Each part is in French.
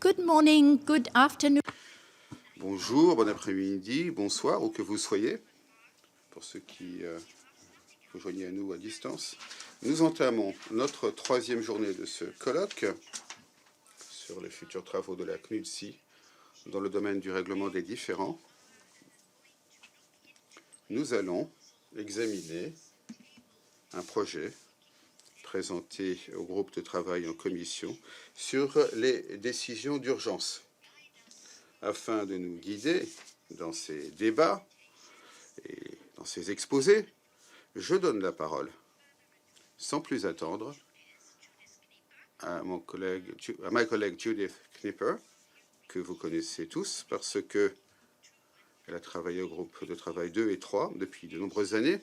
Good morning, good afternoon. Bonjour, bon après-midi, bonsoir, où que vous soyez, pour ceux qui vous joignez à nous à distance. Nous entamons notre troisième journée de ce colloque sur les futurs travaux de la CNUDSI dans le domaine du règlement des différends. Nous allons examiner un projet présenté au groupe de travail en commission sur les décisions d'urgence. Afin de nous guider dans ces débats et dans ces exposés, je donne la parole, sans plus attendre, à ma collègue Judith Knipper, que vous connaissez tous parce qu'elle a travaillé au groupe de travail 2 et 3 depuis de nombreuses années,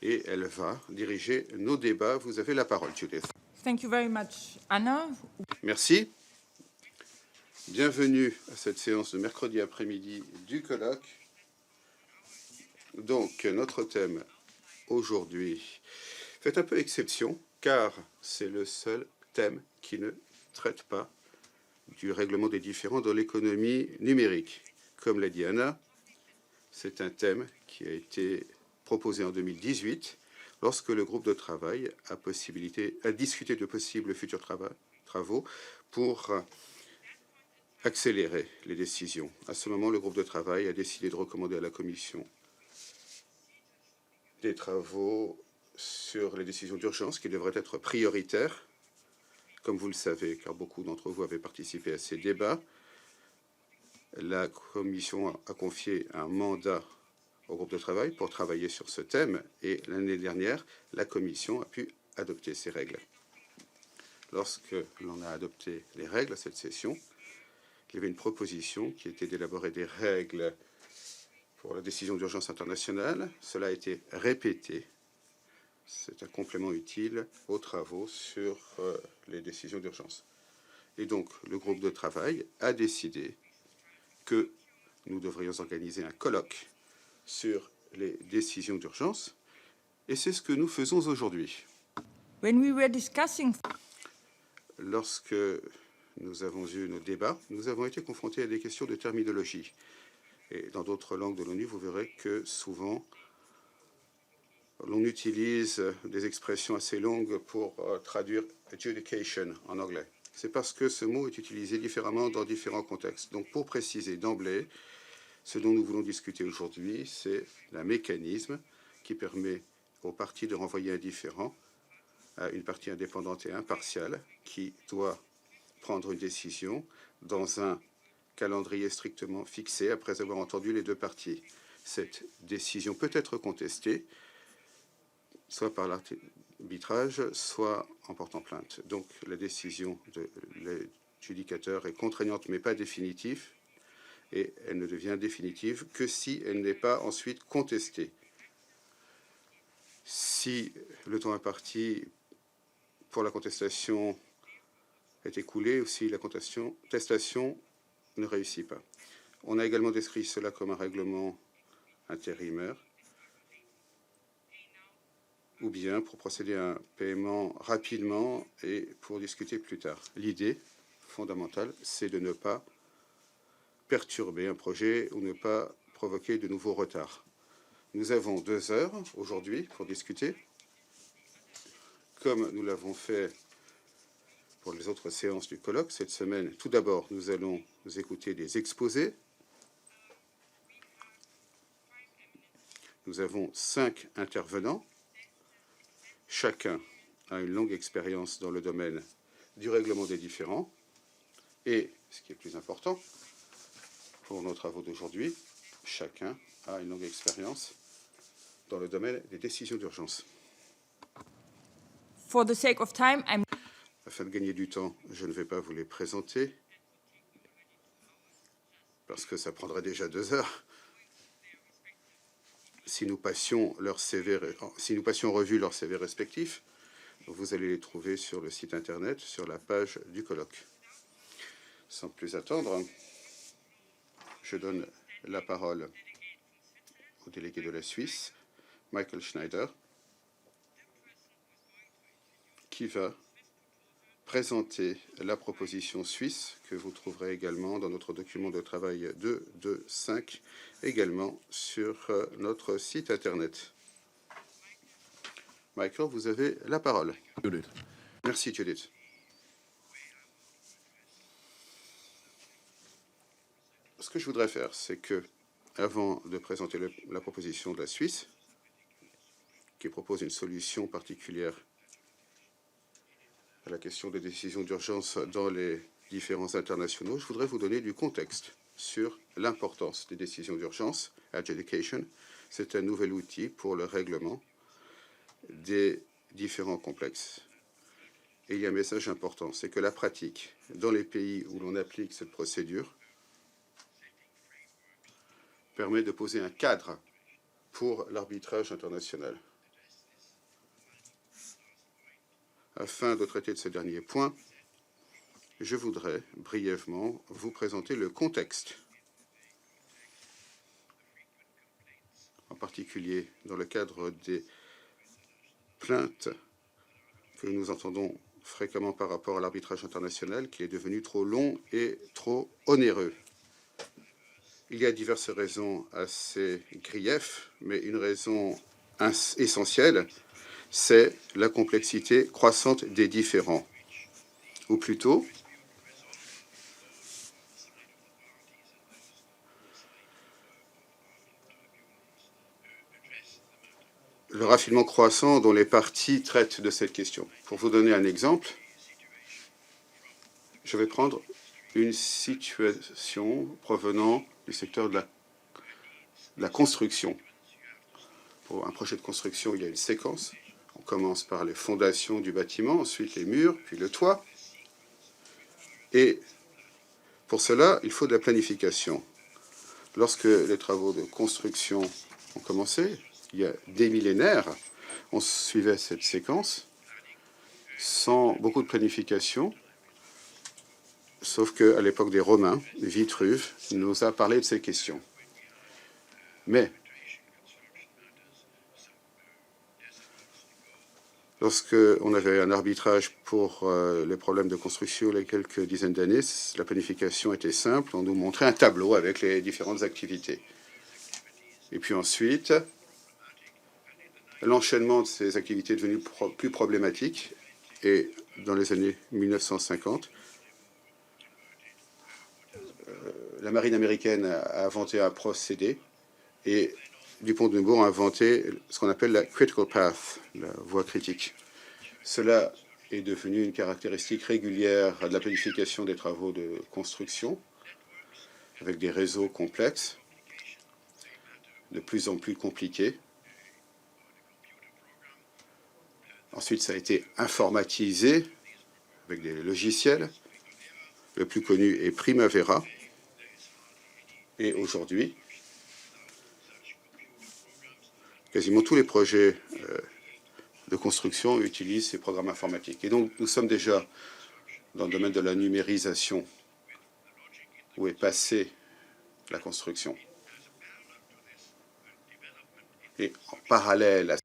et elle va diriger nos débats. Vous avez la parole, Judith. Thank you very much, Anna. Merci. Bienvenue à cette séance de mercredi après-midi du colloque. Donc, notre thème aujourd'hui fait un peu exception, car c'est le seul thème qui ne traite pas du règlement des différends dans l'économie numérique. Comme l'a dit Anna, c'est un thème qui a été proposé en 2018, lorsque le groupe de travail a discuté de possibles futurs travaux pour accélérer les décisions. À ce moment, le groupe de travail a décidé de recommander à la Commission des travaux sur les décisions d'urgence qui devraient être prioritaires. Comme vous le savez, car beaucoup d'entre vous avaient participé à ces débats, la Commission a confié un mandat au groupe de travail pour travailler sur ce thème, et l'année dernière, la Commission a pu adopter ces règles. Lorsque l'on a adopté les règles à cette session, il y avait une proposition qui était d'élaborer des règles pour la décision d'urgence internationale. Cela a été répété. C'est un complément utile aux travaux sur les décisions d'urgence. Et donc, le groupe de travail a décidé que nous devrions organiser un colloque sur les décisions d'urgence, et c'est ce que nous faisons aujourd'hui. When we were discussing... Lorsque nous avons eu nos débats, nous avons été confrontés à des questions de terminologie. Et dans d'autres langues de l'ONU, vous verrez que souvent, l'on utilise des expressions assez longues pour traduire adjudication en anglais. C'est parce que ce mot est utilisé différemment dans différents contextes. Donc, pour préciser d'emblée, ce dont nous voulons discuter aujourd'hui, c'est le mécanisme qui permet aux parties de renvoyer un différend à une partie indépendante et impartiale qui doit prendre une décision dans un calendrier strictement fixé après avoir entendu les deux parties. Cette décision peut être contestée, soit par l'arbitrage, soit en portant plainte. Donc la décision de l'adjudicateur est contraignante mais pas définitive, et elle ne devient définitive que si elle n'est pas ensuite contestée. Si le temps imparti pour la contestation est écoulé ou si la contestation ne réussit pas. On a également décrit cela comme un règlement intérimaire, ou bien pour procéder à un paiement rapidement et pour discuter plus tard. L'idée fondamentale, c'est de ne pas perturber un projet ou ne pas provoquer de nouveaux retards. Nous avons 2 heures aujourd'hui pour discuter, comme nous l'avons fait pour les autres séances du colloque cette semaine. Tout d'abord, nous allons nous écouter des exposés. Nous avons 5 intervenants. Chacun a une longue expérience dans le domaine du règlement des différends. Et, ce qui est plus important pour nos travaux d'aujourd'hui, chacun a une longue expérience dans le domaine des décisions d'urgence. For the sake of time, Afin de gagner du temps, je ne vais pas vous les présenter, parce que ça prendrait déjà 2 heures. Si nous passions en revue leurs CV respectifs, vous allez les trouver sur le site internet, sur la page du colloque. Sans plus attendre, je donne la parole au délégué de la Suisse, Michael Schneider, qui va présenter la proposition suisse que vous trouverez également dans notre document de travail 225, également sur notre site Internet. Michael, vous avez la parole. Judith. Merci, Judith. Ce que je voudrais faire, c'est que, avant de présenter la proposition de la Suisse, qui propose une solution particulière à la question des décisions d'urgence dans les différents internationaux, je voudrais vous donner du contexte sur l'importance des décisions d'urgence. Adjudication, c'est un nouvel outil pour le règlement des différents complexes. Et il y a un message important, c'est que la pratique dans les pays où l'on applique cette procédure permet de poser un cadre pour l'arbitrage international. Afin de traiter de ce dernier point, je voudrais brièvement vous présenter le contexte, en particulier dans le cadre des plaintes que nous entendons fréquemment par rapport à l'arbitrage international, qui est devenu trop long et trop onéreux. Il y a diverses raisons à ces griefs, mais une raison essentielle, c'est la complexité croissante des différends. Ou plutôt, le raffinement croissant dont les parties traitent de cette question. Pour vous donner un exemple, je vais prendre une situation provenant du secteur de la construction. Pour un projet de construction, il y a une séquence. On commence par les fondations du bâtiment, ensuite les murs, puis le toit. Et pour cela, il faut de la planification. Lorsque les travaux de construction ont commencé, il y a des millénaires, on suivait cette séquence sans beaucoup de planification, sauf qu'à l'époque des Romains, Vitruve nous a parlé de ces questions. Mais lorsqu'on avait un arbitrage pour les problèmes de construction il y a quelques dizaines d'années, la planification était simple. On nous montrait un tableau avec les différentes activités. Et puis ensuite, l'enchaînement de ces activités est devenu plus problématique. Et dans les années 1950, la marine américaine a inventé un procédé et Dupont de Nemours a inventé ce qu'on appelle la critical path, la voie critique. Cela est devenu une caractéristique régulière de la planification des travaux de construction, avec des réseaux complexes, de plus en plus compliqués. Ensuite, ça a été informatisé avec des logiciels. Le plus connu est Primavera. Et aujourd'hui, quasiment tous les projets de construction utilisent ces programmes informatiques. Et donc, nous sommes déjà dans le domaine de la numérisation, où est passée la construction. Et en parallèle à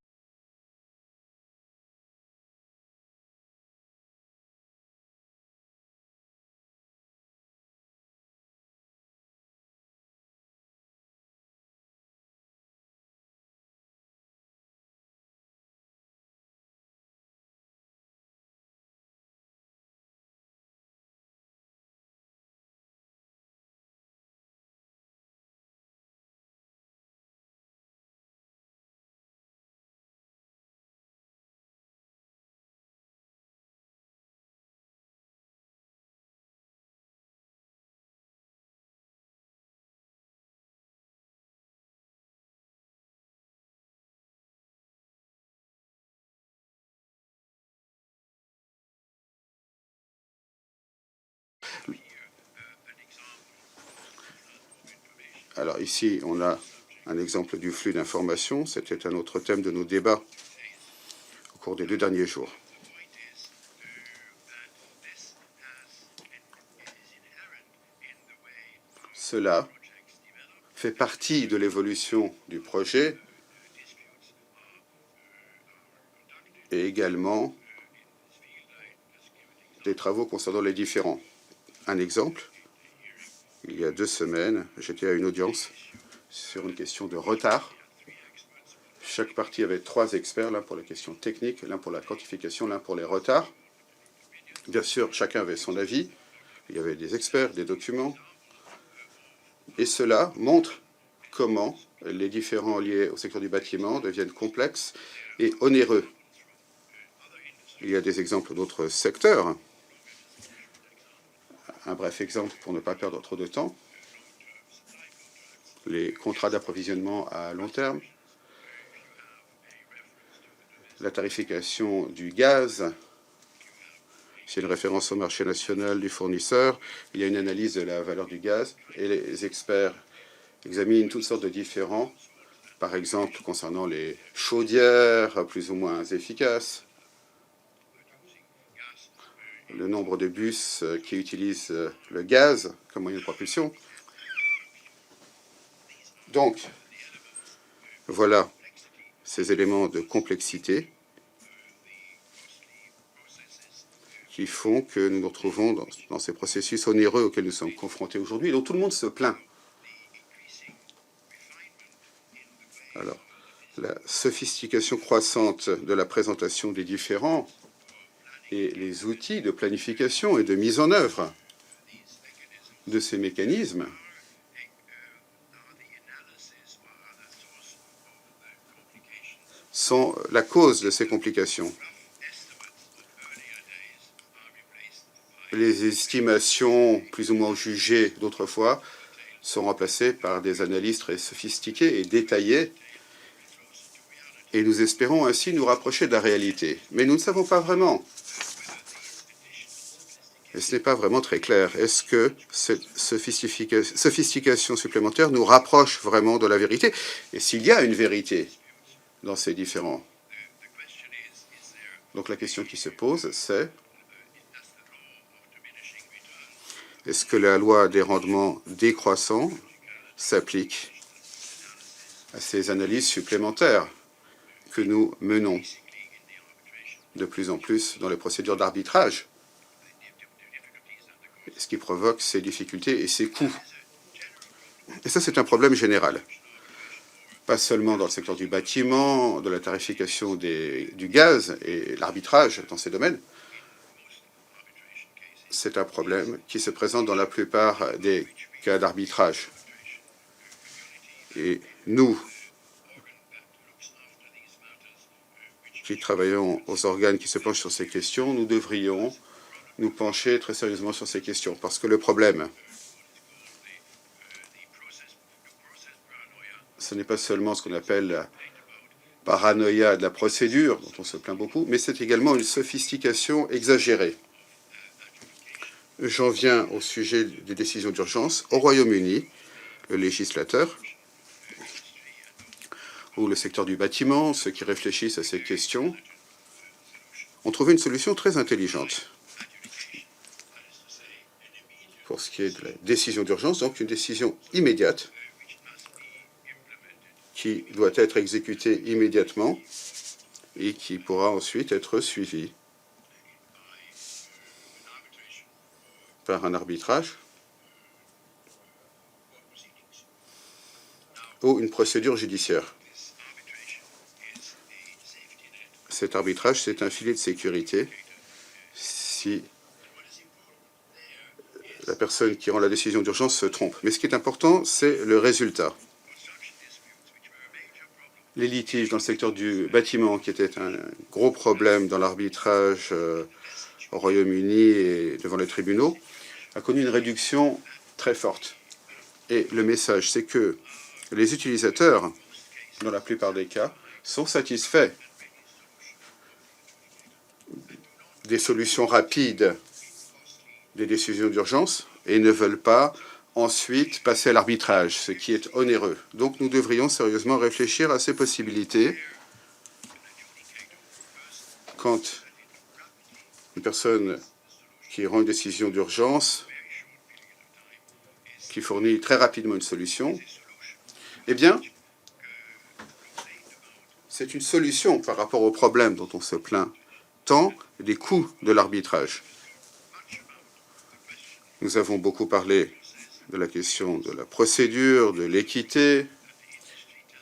Alors ici, on a un exemple du flux d'informations. C'était un autre thème de nos débats au cours des 2 derniers jours. Cela fait partie de l'évolution du projet et également des travaux concernant les différends. Un exemple, il y a 2 semaines, j'étais à une audience sur une question de retard. Chaque partie avait 3 experts, l'un pour les questions techniques, l'un pour la quantification, l'un pour les retards. Bien sûr, chacun avait son avis. Il y avait des experts, des documents. Et cela montre comment les différends liés au secteur du bâtiment deviennent complexes et onéreux. Il y a des exemples d'autres secteurs. Un bref exemple pour ne pas perdre trop de temps. Les contrats d'approvisionnement à long terme, la tarification du gaz, c'est une référence au marché national du fournisseur. Il y a une analyse de la valeur du gaz et les experts examinent toutes sortes de différends, par exemple concernant les chaudières plus ou moins efficaces, le nombre de bus qui utilisent le gaz comme moyen de propulsion. Donc, voilà ces éléments de complexité qui font que nous nous retrouvons dans ces processus onéreux auxquels nous sommes confrontés aujourd'hui, et dont tout le monde se plaint. Alors, la sophistication croissante de la présentation des différends et les outils de planification et de mise en œuvre de ces mécanismes sont la cause de ces complications. Les estimations plus ou moins jugées d'autrefois sont remplacées par des analyses très sophistiquées et détaillées, et nous espérons ainsi nous rapprocher de la réalité. Mais nous ne savons pas vraiment. Et ce n'est pas vraiment très clair. Est-ce que cette sophistication supplémentaire nous rapproche vraiment de la vérité? Et s'il y a une vérité dans ces différents. Donc la question qui se pose, c'est est-ce que la loi des rendements décroissants s'applique à ces analyses supplémentaires que nous menons de plus en plus dans les procédures d'arbitrage, ce qui provoque ces difficultés et ces coûts. Et ça, c'est un problème général. Pas seulement dans le secteur du bâtiment, de la tarification du gaz et l'arbitrage dans ces domaines. C'est un problème qui se présente dans la plupart des cas d'arbitrage. Et nous, qui travaillons aux organes qui se penchent sur ces questions, nous devrions nous pencher très sérieusement sur ces questions. Parce que le problème, ce n'est pas seulement ce qu'on appelle la paranoïa de la procédure, dont on se plaint beaucoup, mais c'est également une sophistication exagérée. J'en viens au sujet des décisions d'urgence. Au Royaume-Uni, le législateur, ou le secteur du bâtiment, ceux qui réfléchissent à ces questions, ont trouvé une solution très intelligente. Pour ce qui est de la décision d'urgence, donc une décision immédiate qui doit être exécutée immédiatement et qui pourra ensuite être suivie par un arbitrage ou une procédure judiciaire. Cet arbitrage, c'est un filet de sécurité si la personne qui rend la décision d'urgence se trompe. Mais ce qui est important, c'est le résultat. Les litiges dans le secteur du bâtiment, qui était un gros problème dans l'arbitrage au Royaume-Uni et devant les tribunaux, a connu une réduction très forte. Et le message, c'est que les utilisateurs, dans la plupart des cas, sont satisfaits des solutions rapides des décisions d'urgence et ne veulent pas ensuite passer à l'arbitrage, ce qui est onéreux. Donc nous devrions sérieusement réfléchir à ces possibilités quand une personne qui rend une décision d'urgence, qui fournit très rapidement une solution, eh bien, c'est une solution par rapport au problème dont on se plaint tant des coûts de l'arbitrage. Nous avons beaucoup parlé de la question de la procédure, de l'équité.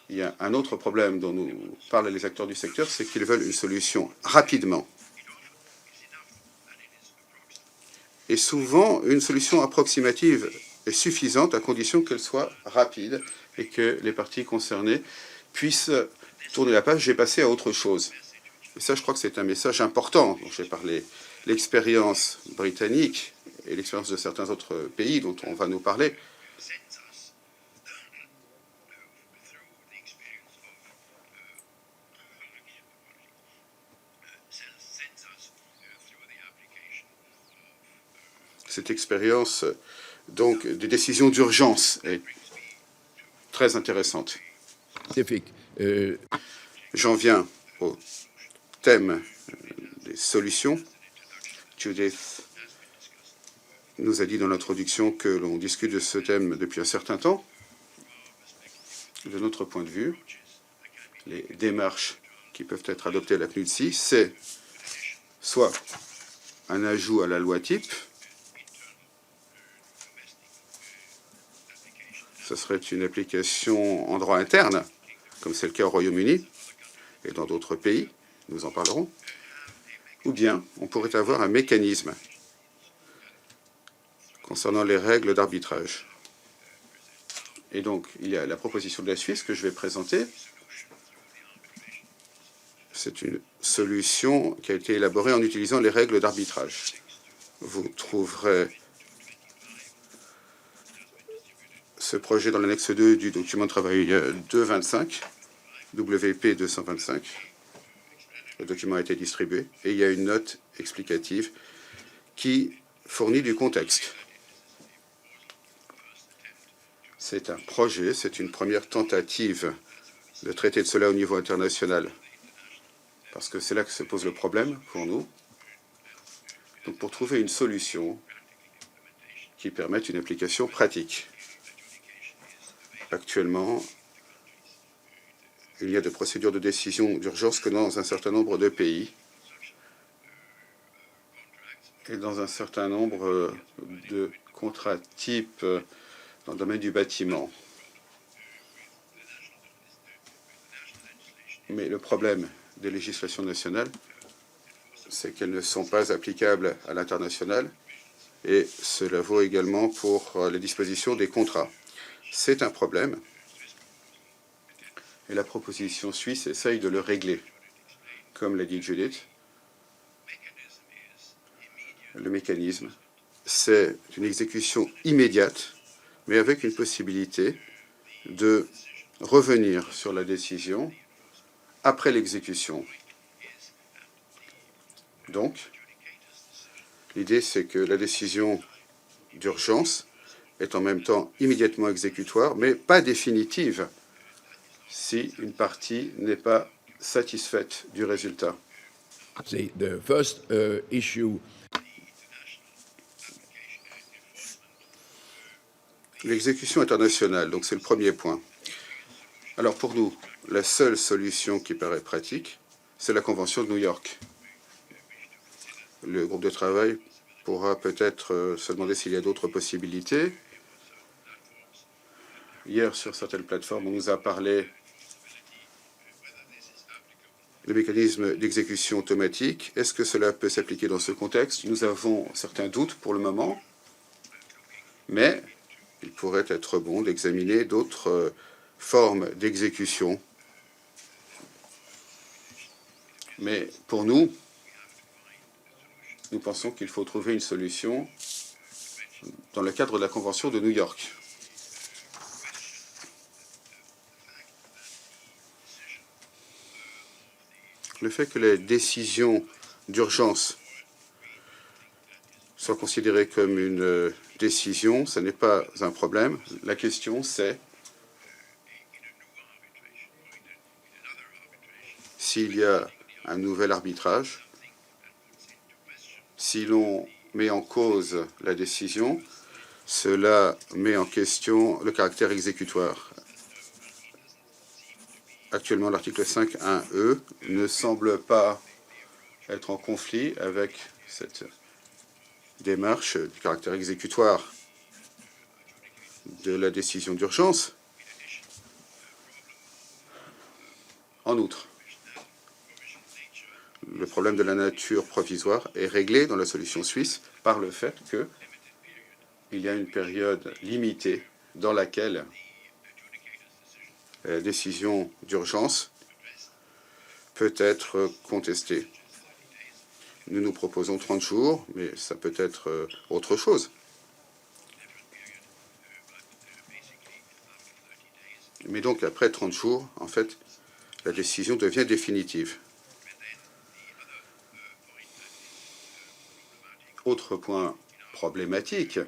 Il y a un autre problème dont nous parlent les acteurs du secteur, c'est qu'ils veulent une solution rapidement. Et souvent, une solution approximative est suffisante à condition qu'elle soit rapide et que les parties concernées puissent tourner la page et passer à autre chose. Et ça, je crois que c'est un message important dont j'ai parlé. L'expérience britannique et l'expérience de certains autres pays dont on va nous parler cette expérience donc des décisions d'urgence est très intéressante. J'en viens au thème des solutions. Judith nous a dit dans l'introduction que l'on discute de ce thème depuis un certain temps. De notre point de vue, les démarches qui peuvent être adoptées à la PNUDC, c'est soit un ajout à la loi type, ce serait une application en droit interne, comme c'est le cas au Royaume-Uni et dans d'autres pays, nous en parlerons, ou bien on pourrait avoir un mécanisme concernant les règles d'arbitrage. Et donc, il y a la proposition de la Suisse que je vais présenter. C'est une solution qui a été élaborée en utilisant les règles d'arbitrage. Vous trouverez ce projet dans l'annexe 2 du document de travail 225, WP 225. Le document a été distribué et il y a une note explicative qui fournit du contexte. C'est un projet, c'est une première tentative de traiter de cela au niveau international, parce que c'est là que se pose le problème pour nous. Donc pour trouver une solution qui permette une application pratique. Actuellement, il y a des procédures de décision d'urgence que dans un certain nombre de pays et dans un certain nombre de contrats types dans le domaine du bâtiment. Mais le problème des législations nationales, c'est qu'elles ne sont pas applicables à l'international, et cela vaut également pour les dispositions des contrats. C'est un problème, et la proposition suisse essaye de le régler. Comme l'a dit Judith, le mécanisme, c'est une exécution immédiate, mais avec une possibilité de revenir sur la décision après l'exécution. Donc, l'idée, c'est que la décision d'urgence est en même temps immédiatement exécutoire, mais pas définitive si une partie n'est pas satisfaite du résultat. The first issue. L'exécution internationale, donc c'est le premier point. Alors pour nous, la seule solution qui paraît pratique, c'est la Convention de New York. Le groupe de travail pourra peut-être se demander s'il y a d'autres possibilités. Hier, sur certaines plateformes, on nous a parlé du mécanisme d'exécution automatique. Est-ce que cela peut s'appliquer dans ce contexte? Nous avons certains doutes pour le moment, mais il pourrait être bon d'examiner d'autres formes d'exécution. Mais pour nous, nous pensons qu'il faut trouver une solution dans le cadre de la Convention de New York. Le fait que les décisions d'urgence soient considérées comme une décision, ce n'est pas un problème. La question, c'est s'il y a un nouvel arbitrage, si l'on met en cause la décision, cela met en question le caractère exécutoire. Actuellement, l'article 5.1e ne semble pas être en conflit avec cette démarche du caractère exécutoire de la décision d'urgence. En outre, le problème de la nature provisoire est réglé dans la solution suisse par le fait qu'il y a une période limitée dans laquelle la décision d'urgence peut être contestée. Nous nous proposons 30 jours, mais ça peut être autre chose. Mais donc, après 30 jours, en fait, la décision devient définitive. Autre point problématique,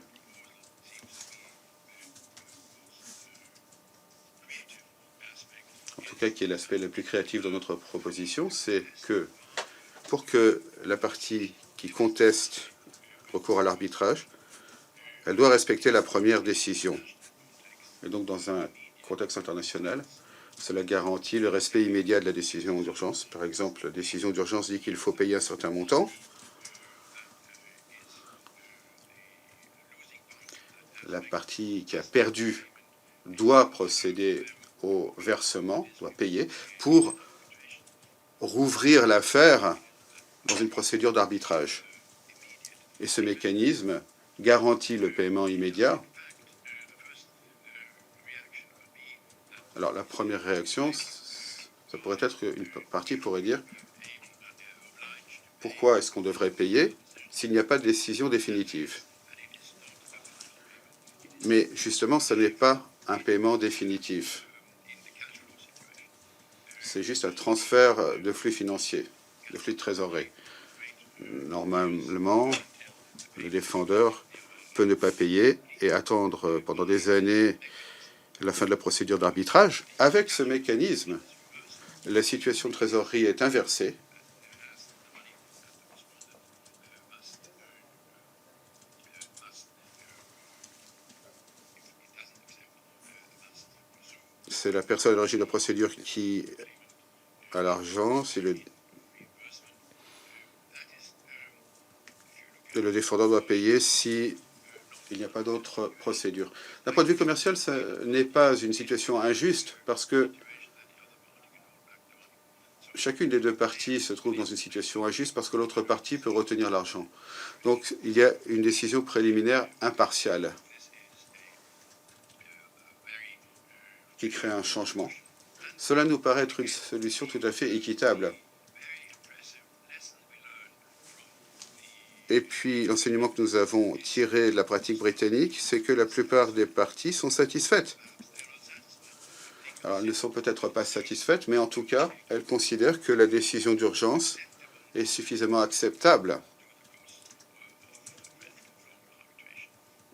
en tout cas qui est l'aspect le plus créatif de notre proposition, c'est que pour que la partie qui conteste recours à l'arbitrage, elle doit respecter la première décision. Et donc, dans un contexte international, cela garantit le respect immédiat de la décision d'urgence. Par exemple, la décision d'urgence dit qu'il faut payer un certain montant. La partie qui a perdu doit procéder au versement, doit payer, pour rouvrir l'affaire dans une procédure d'arbitrage. Et ce mécanisme garantit le paiement immédiat. Alors, la première réaction, ça pourrait être qu'une partie pourrait dire pourquoi est-ce qu'on devrait payer s'il n'y a pas de décision définitive? Mais justement, ce n'est pas un paiement définitif. C'est juste un transfert de flux financiers, de flux de trésorerie. Normalement, le défendeur peut ne pas payer et attendre pendant des années la fin de la procédure d'arbitrage. Avec ce mécanisme, la situation de trésorerie est inversée. C'est la personne à l'origine de la procédure qui a l'argent, c'est le défendeur doit payer si il n'y a pas d'autre procédure. D'un point de vue commercial, ce n'est pas une situation injuste parce que chacune des deux parties se trouve dans une situation injuste parce que l'autre partie peut retenir l'argent. Donc, il y a une décision préliminaire impartiale qui crée un changement. Cela nous paraît être une solution tout à fait équitable. Et puis, l'enseignement que nous avons tiré de la pratique britannique, c'est que la plupart des parties sont satisfaites. Alors, elles ne sont peut-être pas satisfaites, mais en tout cas, elles considèrent que la décision d'urgence est suffisamment acceptable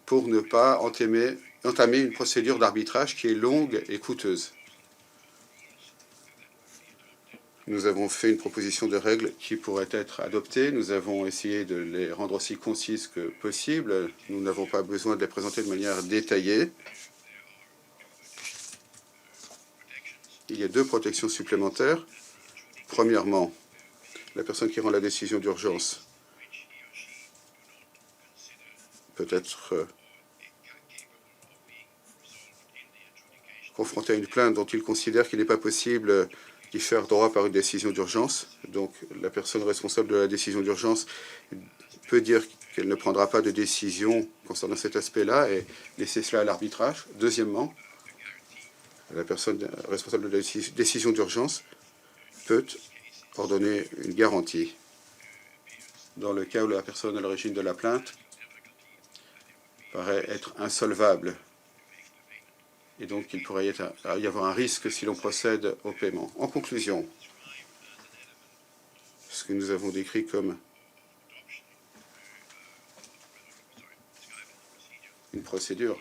pour ne pas entamer une procédure d'arbitrage qui est longue et coûteuse. Nous avons fait une proposition de règles qui pourrait être adoptée. Nous avons essayé de les rendre aussi concises que possible. Nous n'avons pas besoin de les présenter de manière détaillée. Il y a deux protections supplémentaires. Premièrement, la personne qui rend la décision d'urgence peut être confrontée à une plainte dont il considère qu'il n'est pas possible d'y faire droit par une décision d'urgence. Donc, la personne responsable de la décision d'urgence peut dire qu'elle ne prendra pas de décision concernant cet aspect-là et laisser cela à l'arbitrage. Deuxièmement, la personne responsable de la décision d'urgence peut ordonner une garantie dans le cas où la personne à l'origine de la plainte paraît être insolvable. Et donc, il pourrait y avoir un risque si l'on procède au paiement. En conclusion, ce que nous avons décrit comme une procédure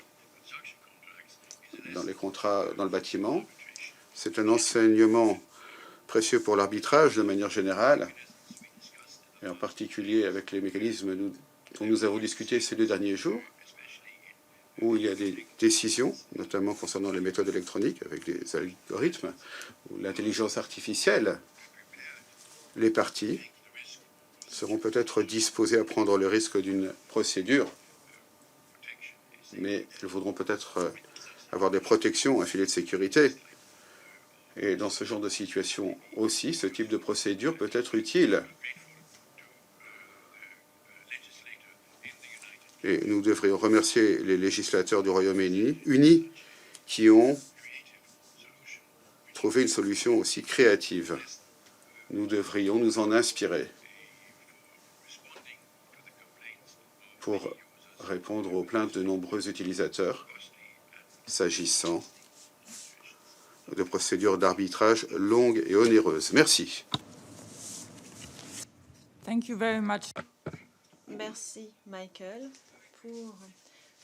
dans les contrats dans le bâtiment, c'est un enseignement précieux pour l'arbitrage de manière générale, et en particulier avec les mécanismes dont nous avons discuté ces 2 derniers jours, où il y a des décisions, notamment concernant les méthodes électroniques avec les algorithmes ou l'intelligence artificielle. Les parties seront peut-être disposées à prendre le risque d'une procédure, mais elles voudront peut-être avoir des protections, un filet de sécurité. Et dans ce genre de situation aussi, ce type de procédure peut être utile. Et nous devrions remercier les législateurs du Royaume-Uni qui ont trouvé une solution aussi créative. Nous devrions nous en inspirer pour répondre aux plaintes de nombreux utilisateurs s'agissant de procédures d'arbitrage longues et onéreuses. Merci. Thank you very much. Merci, Michael, pour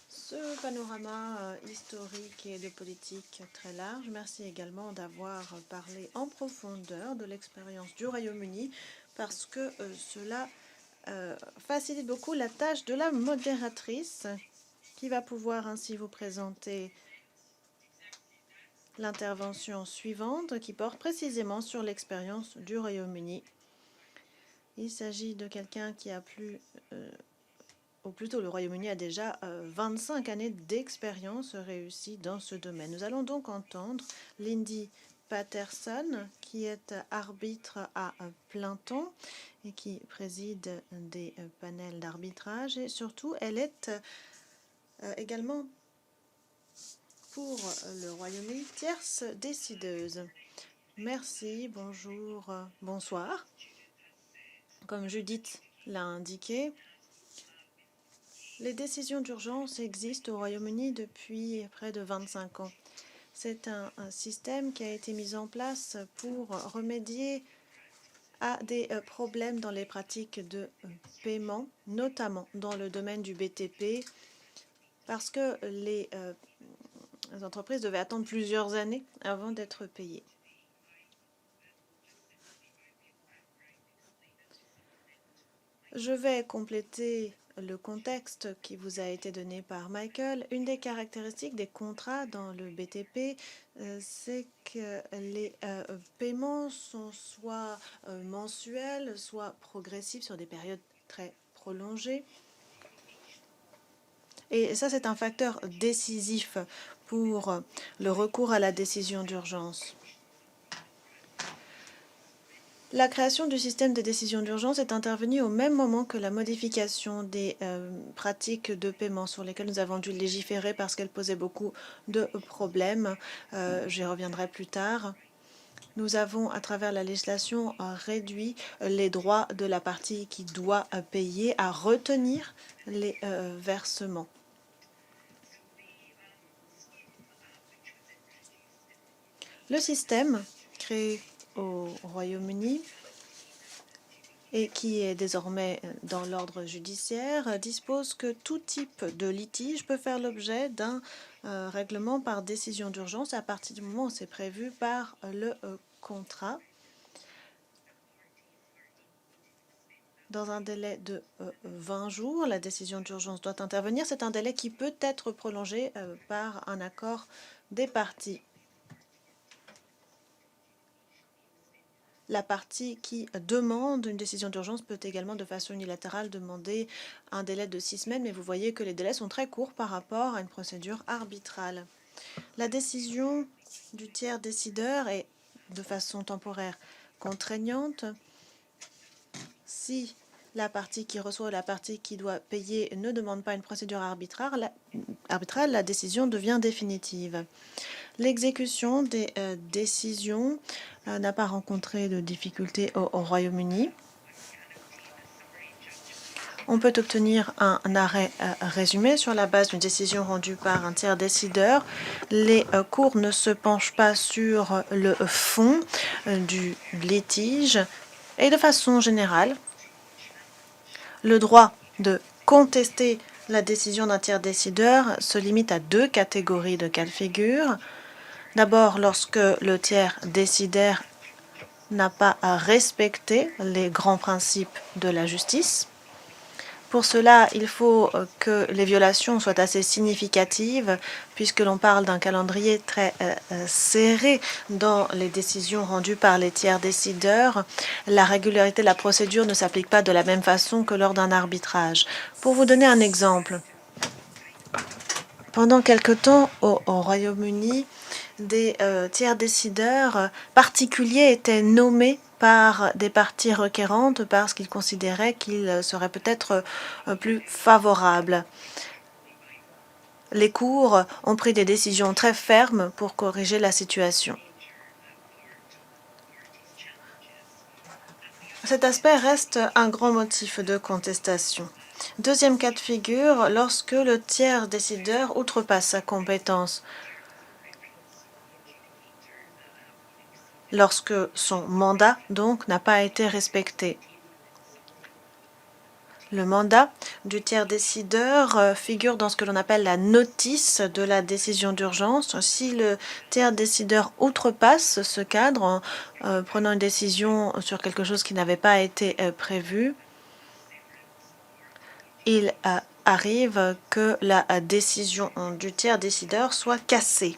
ce panorama historique et de politique très large. Merci également d'avoir parlé en profondeur de l'expérience du Royaume-Uni parce que cela facilite beaucoup la tâche de la modératrice qui va pouvoir ainsi vous présenter l'intervention suivante qui porte précisément sur l'expérience du Royaume-Uni. Il s'agit de quelqu'un qui a ou plutôt le Royaume-Uni a déjà 25 années d'expérience réussie dans ce domaine. Nous allons donc entendre Lindy Patterson, qui est arbitre à plein temps et qui préside des panels d'arbitrage. Et surtout, elle est également pour le Royaume-Uni tierce décideuse. Merci, bonjour, bonsoir. Comme Judith l'a indiqué, les décisions d'urgence existent au Royaume-Uni depuis près de 25 ans. C'est un système qui a été mis en place pour remédier à des problèmes dans les pratiques de paiement, notamment dans le domaine du BTP, parce que les entreprises devaient attendre plusieurs années avant d'être payées. Je vais compléter le contexte qui vous a été donné par Michael. Une des caractéristiques des contrats dans le BTP, c'est que les paiements sont soit mensuels, soit progressifs sur des périodes très prolongées. Et ça, c'est un facteur décisif pour le recours à la décision d'urgence. La création du système de décision d'urgence est intervenue au même moment que la modification des pratiques de paiement sur lesquelles nous avons dû légiférer parce qu'elles posaient beaucoup de problèmes. J'y reviendrai plus tard. Nous avons, à travers la législation, réduit les droits de la partie qui doit payer à retenir les versements. Le système créé au Royaume-Uni et qui est désormais dans l'ordre judiciaire dispose que tout type de litige peut faire l'objet d'un règlement par décision d'urgence à partir du moment où c'est prévu par le contrat dans un délai de 20 jours. La décision d'urgence doit intervenir. C'est un délai qui peut être prolongé par un accord des parties. La partie qui demande une décision d'urgence peut également de façon unilatérale demander un délai de 6 semaines, mais vous voyez que les délais sont très courts par rapport à une procédure arbitrale. La décision du tiers décideur est de façon temporaire contraignante. Si la partie qui reçoit ou la partie qui doit payer ne demande pas une procédure arbitrale, la décision devient définitive. L'exécution des décisions n'a pas rencontré de difficultés au Royaume-Uni. On peut obtenir un arrêt résumé sur la base d'une décision rendue par un tiers décideur. Les cours ne se penchent pas sur le fond du litige et de façon générale, le droit de contester la décision d'un tiers décideur se limite à 2 catégories de cas de figure. D'abord, lorsque le tiers décideur n'a pas à respecter les grands principes de la justice. Pour cela, il faut que les violations soient assez significatives, puisque l'on parle d'un calendrier très serré dans les décisions rendues par les tiers décideurs. La régularité de la procédure ne s'applique pas de la même façon que lors d'un arbitrage. Pour vous donner un exemple, pendant quelque temps au Royaume-Uni, des tiers décideurs particuliers étaient nommés par des parties requérantes parce qu'ils considéraient qu'ils seraient peut-être plus favorables. Les cours ont pris des décisions très fermes pour corriger la situation. Cet aspect reste un grand motif de contestation. Deuxième cas de figure, lorsque le tiers décideur outrepasse sa compétence. Lorsque son mandat, donc, n'a pas été respecté. Le mandat du tiers décideur figure dans ce que l'on appelle la notice de la décision d'urgence. Si le tiers décideur outrepasse ce cadre en prenant une décision sur quelque chose qui n'avait pas été prévu, il arrive que la décision du tiers décideur soit cassée.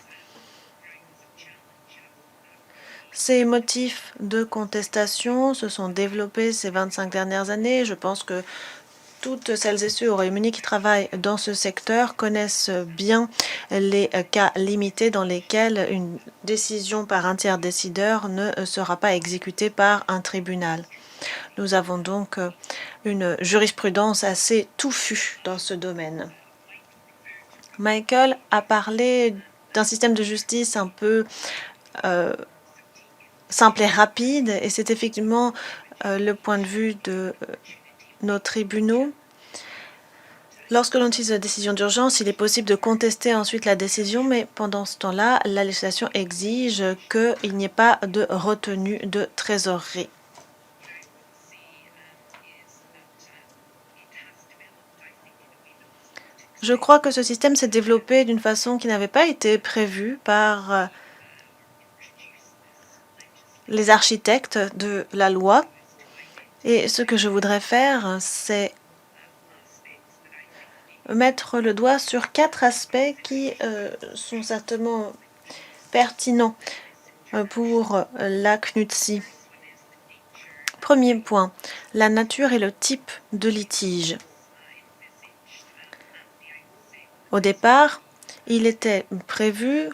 Ces motifs de contestation se sont développés ces 25 dernières années. Je pense que toutes celles et ceux au Royaume-Uni qui travaillent dans ce secteur connaissent bien les cas limités dans lesquels une décision par un tiers décideur ne sera pas exécutée par un tribunal. Nous avons donc une jurisprudence assez touffue dans ce domaine. Michael a parlé d'un système de justice un peu simple et rapide, et c'est effectivement le point de vue de nos tribunaux. Lorsque l'on utilise la décision d'urgence, il est possible de contester ensuite la décision, mais pendant ce temps-là, la législation exige qu'il n'y ait pas de retenue de trésorerie. Je crois que ce système s'est développé d'une façon qui n'avait pas été prévue par les architectes de la loi. Et ce que je voudrais faire, c'est mettre le doigt sur 4 aspects qui sont certainement pertinents pour la CNUTSI. Premier point, la nature et le type de litige. Au départ, il était prévu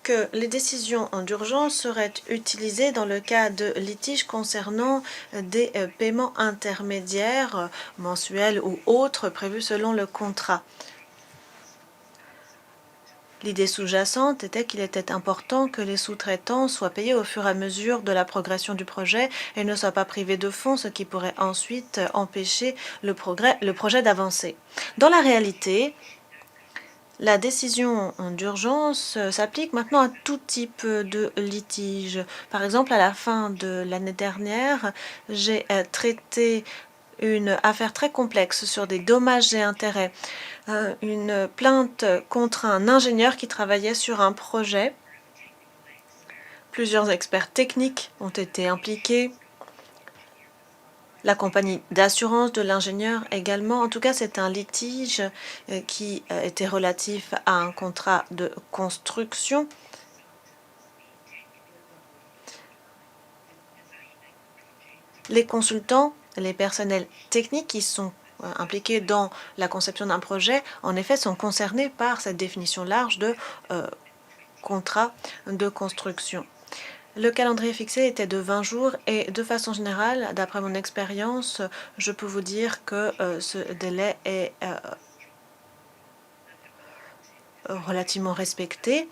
que les décisions d'urgence seraient utilisées dans le cas de litiges concernant des paiements intermédiaires mensuels ou autres prévus selon le contrat. L'idée sous-jacente était qu'il était important que les sous-traitants soient payés au fur et à mesure de la progression du projet et ne soient pas privés de fonds, ce qui pourrait ensuite empêcher le projet d'avancer. Dans la réalité, la décision d'urgence s'applique maintenant à tout type de litige. Par exemple, à la fin de l'année dernière, j'ai traité une affaire très complexe sur des dommages et intérêts. Une plainte contre un ingénieur qui travaillait sur un projet. Plusieurs experts techniques ont été impliqués. La compagnie d'assurance de l'ingénieur également. En tout cas, c'est un litige qui était relatif à un contrat de construction. Les consultants, les personnels techniques qui sont impliqués dans la conception d'un projet, en effet, sont concernés par cette définition large de contrat de construction. Le calendrier fixé était de 20 jours et de façon générale, d'après mon expérience, je peux vous dire que ce délai est relativement respecté.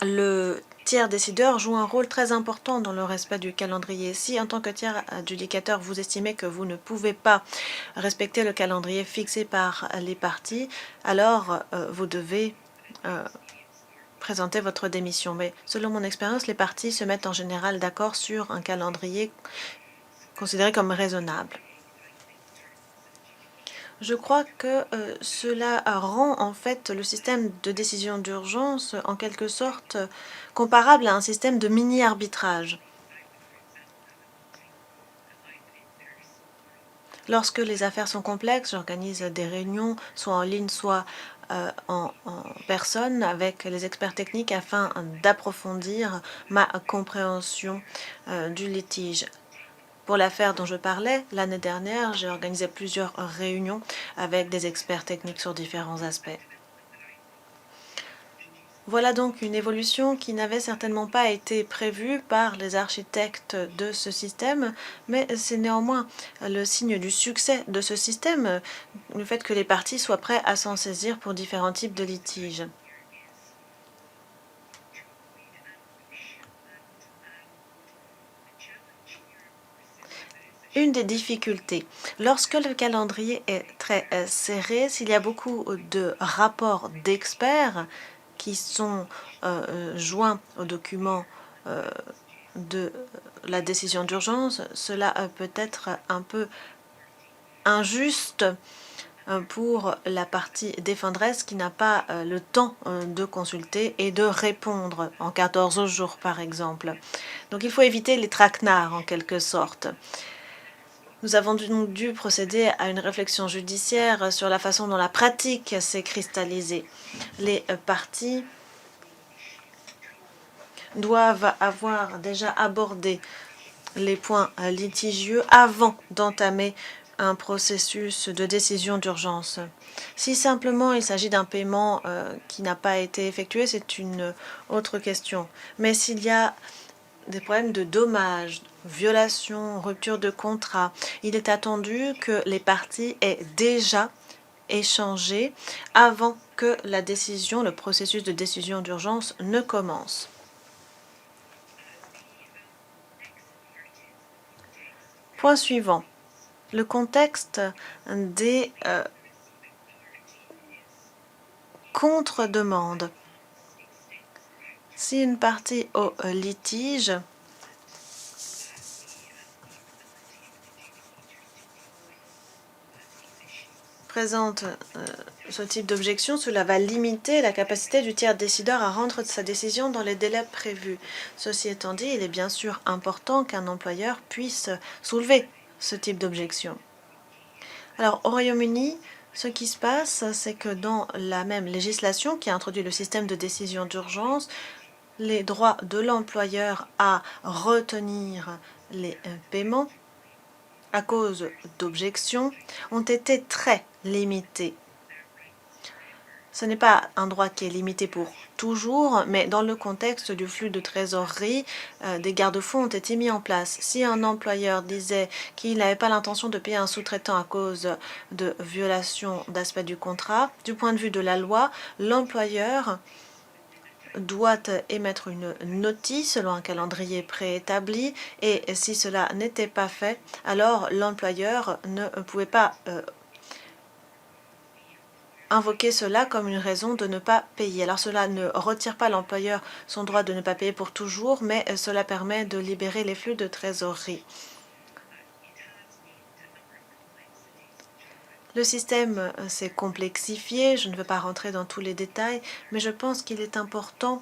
Le tiers décideur joue un rôle très important dans le respect du calendrier. Si, en tant que tiers adjudicateur, vous estimez que vous ne pouvez pas respecter le calendrier fixé par les parties, alors vous devez présenter votre démission. Mais selon mon expérience, les parties se mettent en général d'accord sur un calendrier considéré comme raisonnable. Je crois que cela rend en fait le système de décision d'urgence en quelque sorte comparable à un système de mini-arbitrage. Lorsque les affaires sont complexes, j'organise des réunions, soit en ligne, soit en personne, avec les experts techniques afin d'approfondir ma compréhension du litige. Pour l'affaire dont je parlais, l'année dernière, j'ai organisé plusieurs réunions avec des experts techniques sur différents aspects. Voilà donc une évolution qui n'avait certainement pas été prévue par les architectes de ce système, mais c'est néanmoins le signe du succès de ce système, le fait que les parties soient prêts à s'en saisir pour différents types de litiges. Une des difficultés, lorsque le calendrier est très serré, s'il y a beaucoup de rapports d'experts qui sont joints au document de la décision d'urgence, cela peut être un peu injuste pour la partie défenderesse qui n'a pas le temps de consulter et de répondre en 14 jours, par exemple. Donc il faut éviter les traquenards, en quelque sorte. Nous avons donc dû procéder à une réflexion judiciaire sur la façon dont la pratique s'est cristallisée. Les parties doivent avoir déjà abordé les points litigieux avant d'entamer un processus de décision d'urgence. Si simplement il s'agit d'un paiement qui n'a pas été effectué, c'est une autre question. Mais s'il y a des problèmes de dommages, violation, rupture de contrat, il est attendu que les parties aient déjà échangé avant que la décision, le processus de décision d'urgence ne commence. Point suivant, le contexte des contre-demandes. Si une partie au litige présente ce type d'objection, cela va limiter la capacité du tiers décideur à rendre sa décision dans les délais prévus. Ceci étant dit, il est bien sûr important qu'un employeur puisse soulever ce type d'objection. Alors, au Royaume-Uni, ce qui se passe, c'est que dans la même législation qui a introduit le système de décision d'urgence, les droits de l'employeur à retenir les paiements à cause d'objections ont été très limités. Ce n'est pas un droit qui est limité pour toujours, mais dans le contexte du flux de trésorerie, des garde-fous ont été mis en place. Si un employeur disait qu'il n'avait pas l'intention de payer un sous-traitant à cause de violation d'aspects du contrat, du point de vue de la loi, l'employeur doit émettre une notice selon un calendrier préétabli, et si cela n'était pas fait, alors l'employeur ne pouvait pas invoquer cela comme une raison de ne pas payer. Alors cela ne retire pas l'employeur son droit de ne pas payer pour toujours, mais cela permet de libérer les flux de trésorerie. Le système s'est complexifié, je ne veux pas rentrer dans tous les détails, mais je pense qu'il est important,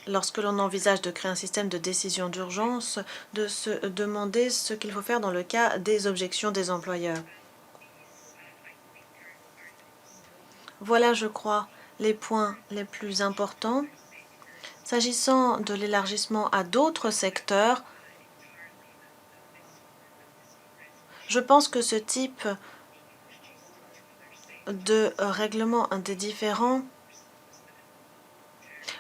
lorsque l'on envisage de créer un système de décision d'urgence, de se demander ce qu'il faut faire dans le cas des objections des employeurs. Voilà, je crois, les points les plus importants. S'agissant de l'élargissement à d'autres secteurs, je pense que ce type de règlement des différends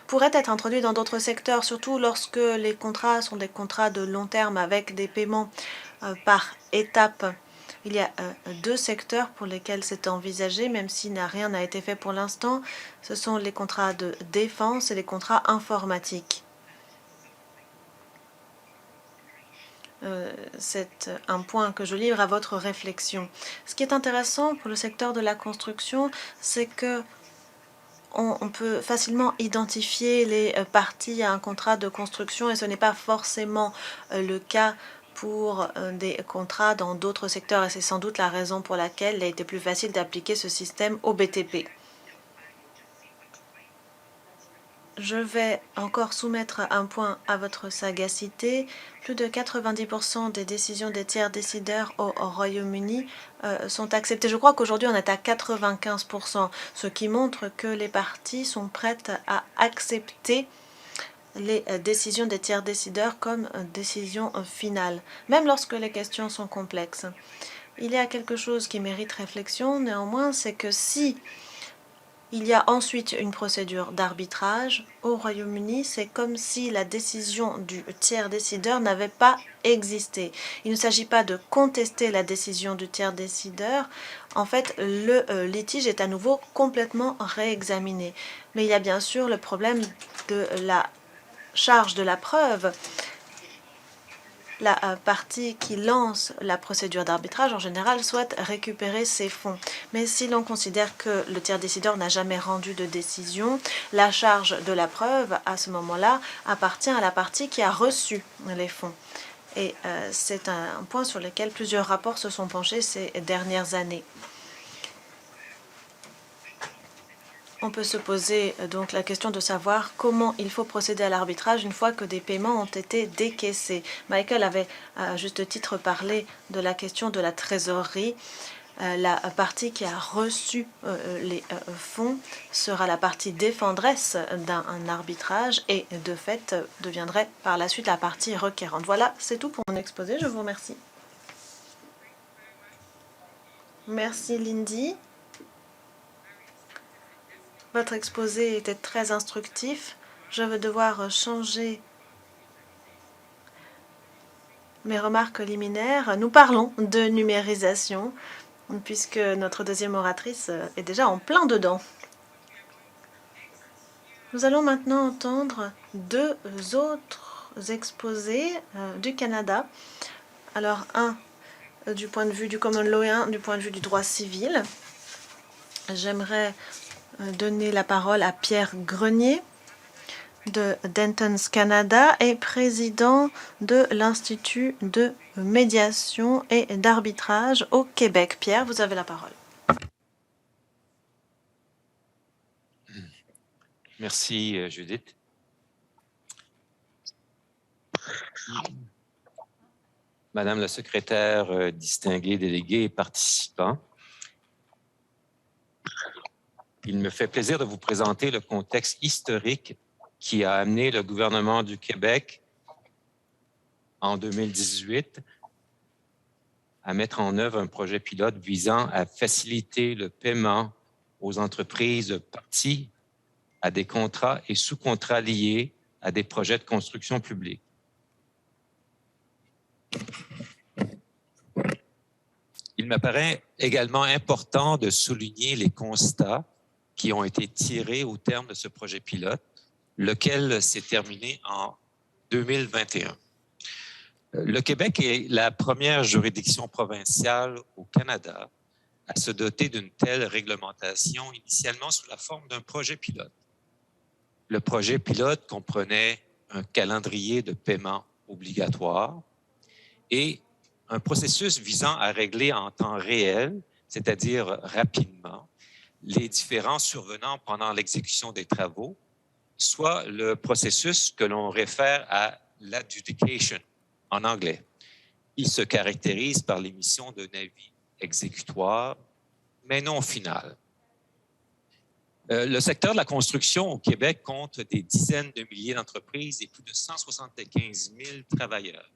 pourrait être introduit dans d'autres secteurs, surtout lorsque les contrats sont des contrats de long terme avec des paiements par étapes. Il y a deux secteurs pour lesquels c'est envisagé, même si rien n'a été fait pour l'instant. Ce sont les contrats de défense et les contrats informatiques. C'est un point que je livre à votre réflexion. Ce qui est intéressant pour le secteur de la construction, c'est que on peut facilement identifier les parties à un contrat de construction, et ce n'est pas forcément le cas pour des contrats dans d'autres secteurs, et c'est sans doute la raison pour laquelle il a été plus facile d'appliquer ce système au BTP. Je vais encore soumettre un point à votre sagacité. Plus de 90% des décisions des tiers décideurs au Royaume-Uni sont acceptées. Je crois qu'aujourd'hui on est à 95%, ce qui montre que les parties sont prêtes à accepter les décisions des tiers décideurs comme décision finale, même lorsque les questions sont complexes. Il y a quelque chose qui mérite réflexion, néanmoins, c'est que si il y a ensuite une procédure d'arbitrage au Royaume-Uni, c'est comme si la décision du tiers décideur n'avait pas existé. Il ne s'agit pas de contester la décision du tiers décideur. En fait, le litige est à nouveau complètement réexaminé. Mais il y a bien sûr le problème de la charge de la preuve. La partie qui lance la procédure d'arbitrage, en général, souhaite récupérer ses fonds. Mais si l'on considère que le tiers décideur n'a jamais rendu de décision, la charge de la preuve, à ce moment-là, appartient à la partie qui a reçu les fonds. Et c'est un point sur lequel plusieurs rapports se sont penchés ces dernières années. On peut se poser donc la question de savoir comment il faut procéder à l'arbitrage une fois que des paiements ont été décaissés. Michael avait à juste titre parlé de la question de la trésorerie. La partie qui a reçu les fonds sera la partie défenderesse d'un arbitrage et de fait deviendrait par la suite la partie requérante. Voilà, c'est tout pour mon exposé. Je vous remercie. Merci Lindy. Votre exposé était très instructif. Je vais devoir changer mes remarques liminaires. Nous parlons de numérisation, puisque notre deuxième oratrice est déjà en plein dedans. Nous allons maintenant entendre deux autres exposés du Canada. Alors, un du point de vue du common law et un du point de vue du droit civil. J'aimerais donner la parole à Pierre Grenier de Dentons Canada et président de l'Institut de médiation et d'arbitrage au Québec. Pierre, vous avez la parole. Merci, Judith. Madame la secrétaire, distinguée déléguée et participants, il me fait plaisir de vous présenter le contexte historique qui a amené le gouvernement du Québec en 2018 à mettre en œuvre un projet pilote visant à faciliter le paiement aux entreprises parties à des contrats et sous-contrats liés à des projets de construction publique. Il m'apparaît également important de souligner les constats qui ont été tirés au terme de ce projet pilote, lequel s'est terminé en 2021. Le Québec est la première juridiction provinciale au Canada à se doter d'une telle réglementation, initialement sous la forme d'un projet pilote. Le projet pilote comprenait un calendrier de paiement obligatoire et un processus visant à régler en temps réel, c'est-à-dire rapidement, les différends survenant pendant l'exécution des travaux, soit le processus que l'on réfère à l'adjudication en anglais. Il se caractérise par l'émission d'un avis exécutoire, mais non final. Le secteur de la construction au Québec compte des dizaines de milliers d'entreprises et plus de 175 000 travailleurs.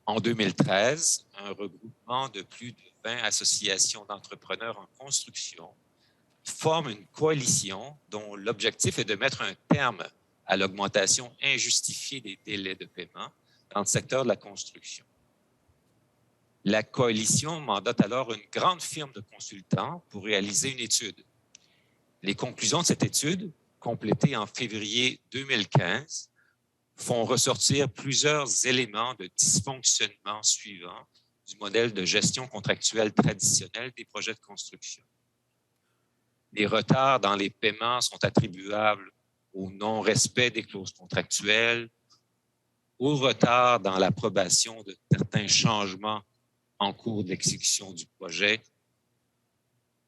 En 2013, un regroupement de plus de 20 associations d'entrepreneurs en construction forme une coalition dont l'objectif est de mettre un terme à l'augmentation injustifiée des délais de paiement dans le secteur de la construction. La coalition mandate alors une grande firme de consultants pour réaliser une étude. Les conclusions de cette étude, complétée en février 2015, font ressortir plusieurs éléments de dysfonctionnement suivants du modèle de gestion contractuelle traditionnelle des projets de construction. Les retards dans les paiements sont attribuables au non-respect des clauses contractuelles, au retard dans l'approbation de certains changements en cours d'exécution du projet,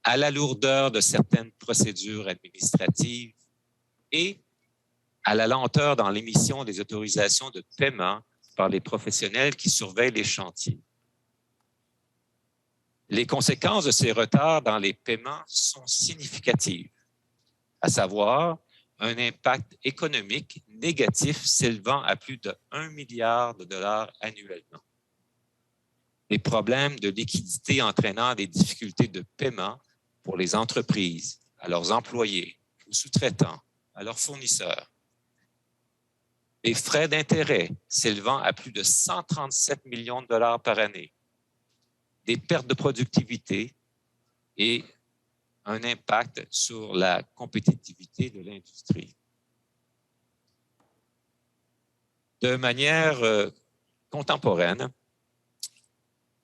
à la lourdeur de certaines procédures administratives et à la lenteur dans l'émission des autorisations de paiement par les professionnels qui surveillent les chantiers. Les conséquences de ces retards dans les paiements sont significatives, à savoir un impact économique négatif s'élevant à plus de 1 milliard de dollars annuellement. Les problèmes de liquidité entraînant des difficultés de paiement pour les entreprises, à leurs employés, aux sous-traitants, à leurs fournisseurs. Les frais d'intérêt s'élevant à plus de 137 millions de dollars par année. Des pertes de productivité et un impact sur la compétitivité de l'industrie. De manière contemporaine,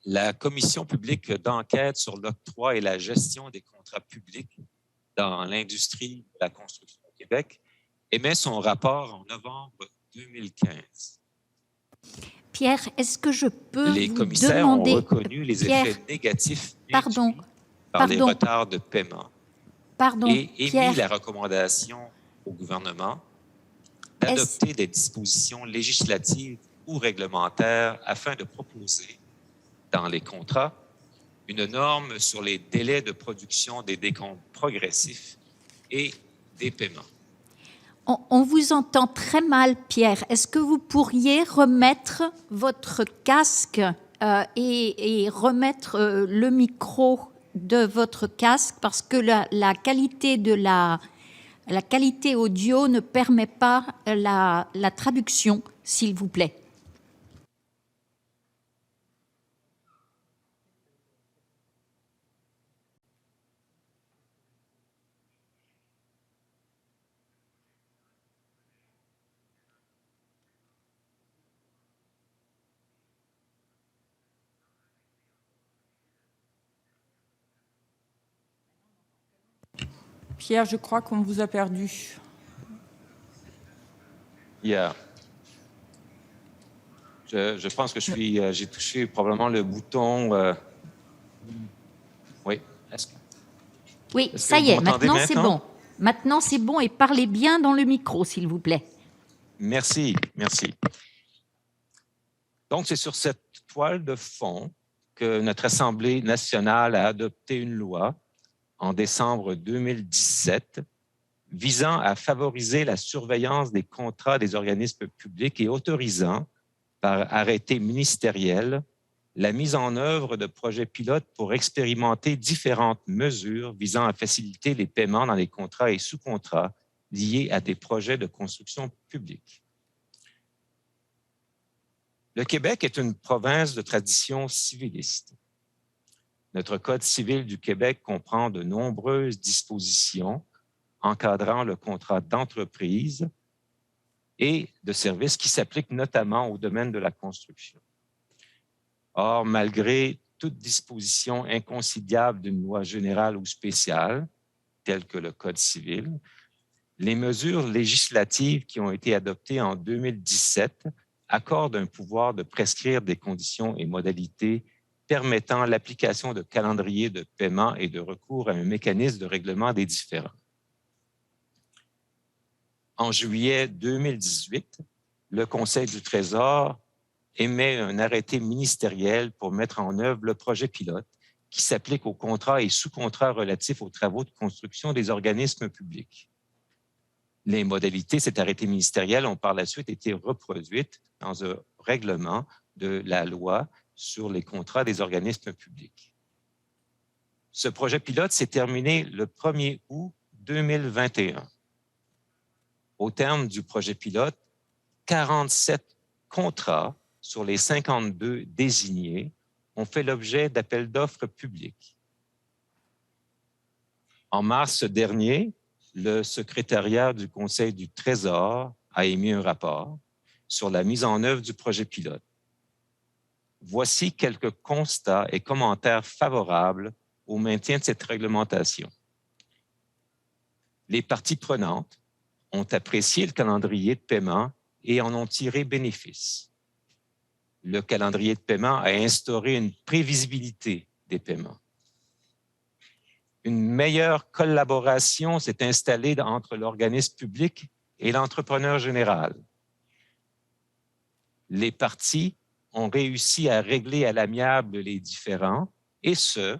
la Commission publique d'enquête sur l'octroi et la gestion des contrats publics dans l'industrie de la construction au Québec émet son rapport en novembre 2015. Pierre, est-ce que je peux Les vous commissaires demander... ont reconnu les Pierre, effets négatifs pardon, induits par les pardon. retards de paiement Pardon, et émis Pierre, la recommandation au gouvernement d'adopter des dispositions législatives ou réglementaires afin de proposer, dans les contrats, une norme sur les délais de production des décomptes progressifs et des paiements. on vous entend très mal, Pierre. Est-ce que vous pourriez remettre votre casque et remettre le micro de votre casque parce que la qualité de la qualité audio ne permet pas la traduction, s'il vous plaît. Pierre, je crois qu'on vous a perdu. Je pense que j'ai touché probablement le bouton. Oui. Oui, Est-ce ça que y est, vous m'entendez maintenant c'est bon. Maintenant c'est bon et parlez bien dans le micro, s'il vous plaît. Merci, merci. Donc, c'est sur cette toile de fond que notre Assemblée nationale a adopté une loi en décembre 2017 visant à favoriser la surveillance des contrats des organismes publics et autorisant, par arrêté ministériel, la mise en œuvre de projets pilotes pour expérimenter différentes mesures visant à faciliter les paiements dans les contrats et sous-contrats liés à des projets de construction publique. Le Québec est une province de tradition civiliste. Notre Code civil du Québec comprend de nombreuses dispositions encadrant le contrat d'entreprise et de services qui s'appliquent notamment au domaine de la construction. Or, malgré toute disposition inconciliable d'une loi générale ou spéciale, telle que le Code civil, les mesures législatives qui ont été adoptées en 2017 accordent un pouvoir de prescrire des conditions et modalités permettant l'application de calendriers de paiement et de recours à un mécanisme de règlement des différends. En juillet 2018, le Conseil du Trésor émet un arrêté ministériel pour mettre en œuvre le projet pilote qui s'applique aux contrats et sous-contrats relatifs aux travaux de construction des organismes publics. Les modalités de cet arrêté ministériel ont par la suite été reproduites dans un règlement de la loi sur les contrats des organismes publics. Ce projet pilote s'est terminé le 1er août 2021. Au terme du projet pilote, 47 contrats sur les 52 désignés ont fait l'objet d'appels d'offres publics. En mars dernier, le secrétariat du Conseil du Trésor a émis un rapport sur la mise en œuvre du projet pilote. Voici quelques constats et commentaires favorables au maintien de cette réglementation. Les parties prenantes ont apprécié le calendrier de paiement et en ont tiré bénéfice. Le calendrier de paiement a instauré une prévisibilité des paiements. Une meilleure collaboration s'est installée entre l'organisme public et l'entrepreneur général. Les parties ont réussi à régler à l'amiable les différends, et ce,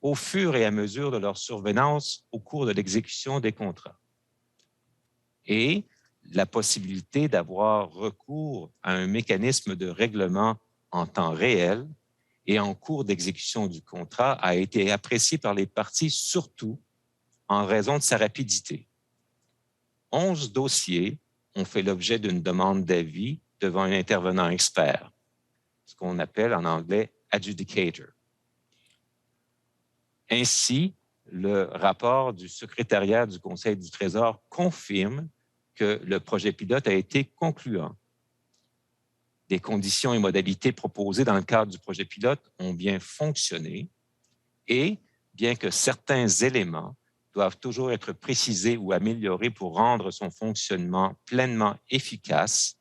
au fur et à mesure de leur survenance au cours de l'exécution des contrats. Et la possibilité d'avoir recours à un mécanisme de règlement en temps réel et en cours d'exécution du contrat a été appréciée par les parties, surtout en raison de sa rapidité. 11 dossiers ont fait l'objet d'une demande d'avis devant un intervenant expert, ce qu'on appelle en anglais « adjudicator ». Ainsi, le rapport du secrétariat du Conseil du Trésor confirme que le projet pilote a été concluant. Les conditions et modalités proposées dans le cadre du projet pilote ont bien fonctionné et, bien que certains éléments doivent toujours être précisés ou améliorés pour rendre son fonctionnement pleinement efficace,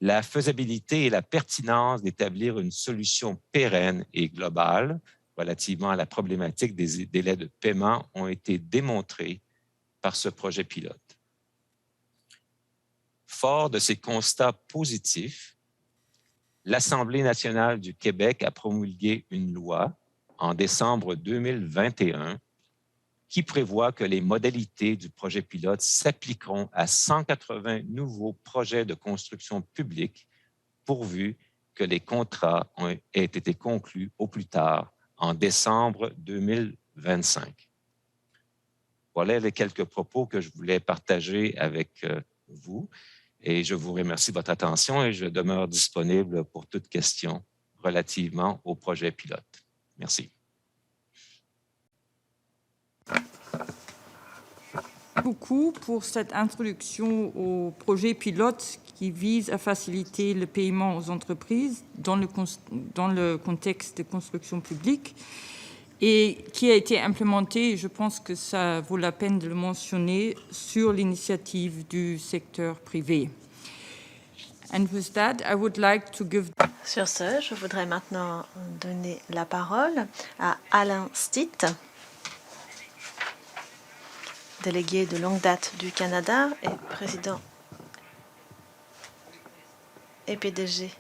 la faisabilité et la pertinence d'établir une solution pérenne et globale relativement à la problématique des délais de paiement ont été démontrées par ce projet pilote. Fort de ces constats positifs, l'Assemblée nationale du Québec a promulgué une loi en décembre 2021 qui prévoit que les modalités du projet pilote s'appliqueront à 180 nouveaux projets de construction publique pourvu que les contrats aient été conclus au plus tard en décembre 2025. Voilà les quelques propos que je voulais partager avec vous. Et je vous remercie de votre attention et je demeure disponible pour toute question relativement au projet pilote. Merci. Beaucoup pour cette introduction au projet pilote qui vise à faciliter le paiement aux entreprises dans le contexte de construction publique et qui a été implémenté, je pense que ça vaut la peine de le mentionner, sur l'initiative du secteur privé. And with that, I would like to give... Sur ce, je voudrais maintenant donner la parole à Alain Stitt, délégué de longue date du Canada et président et PDG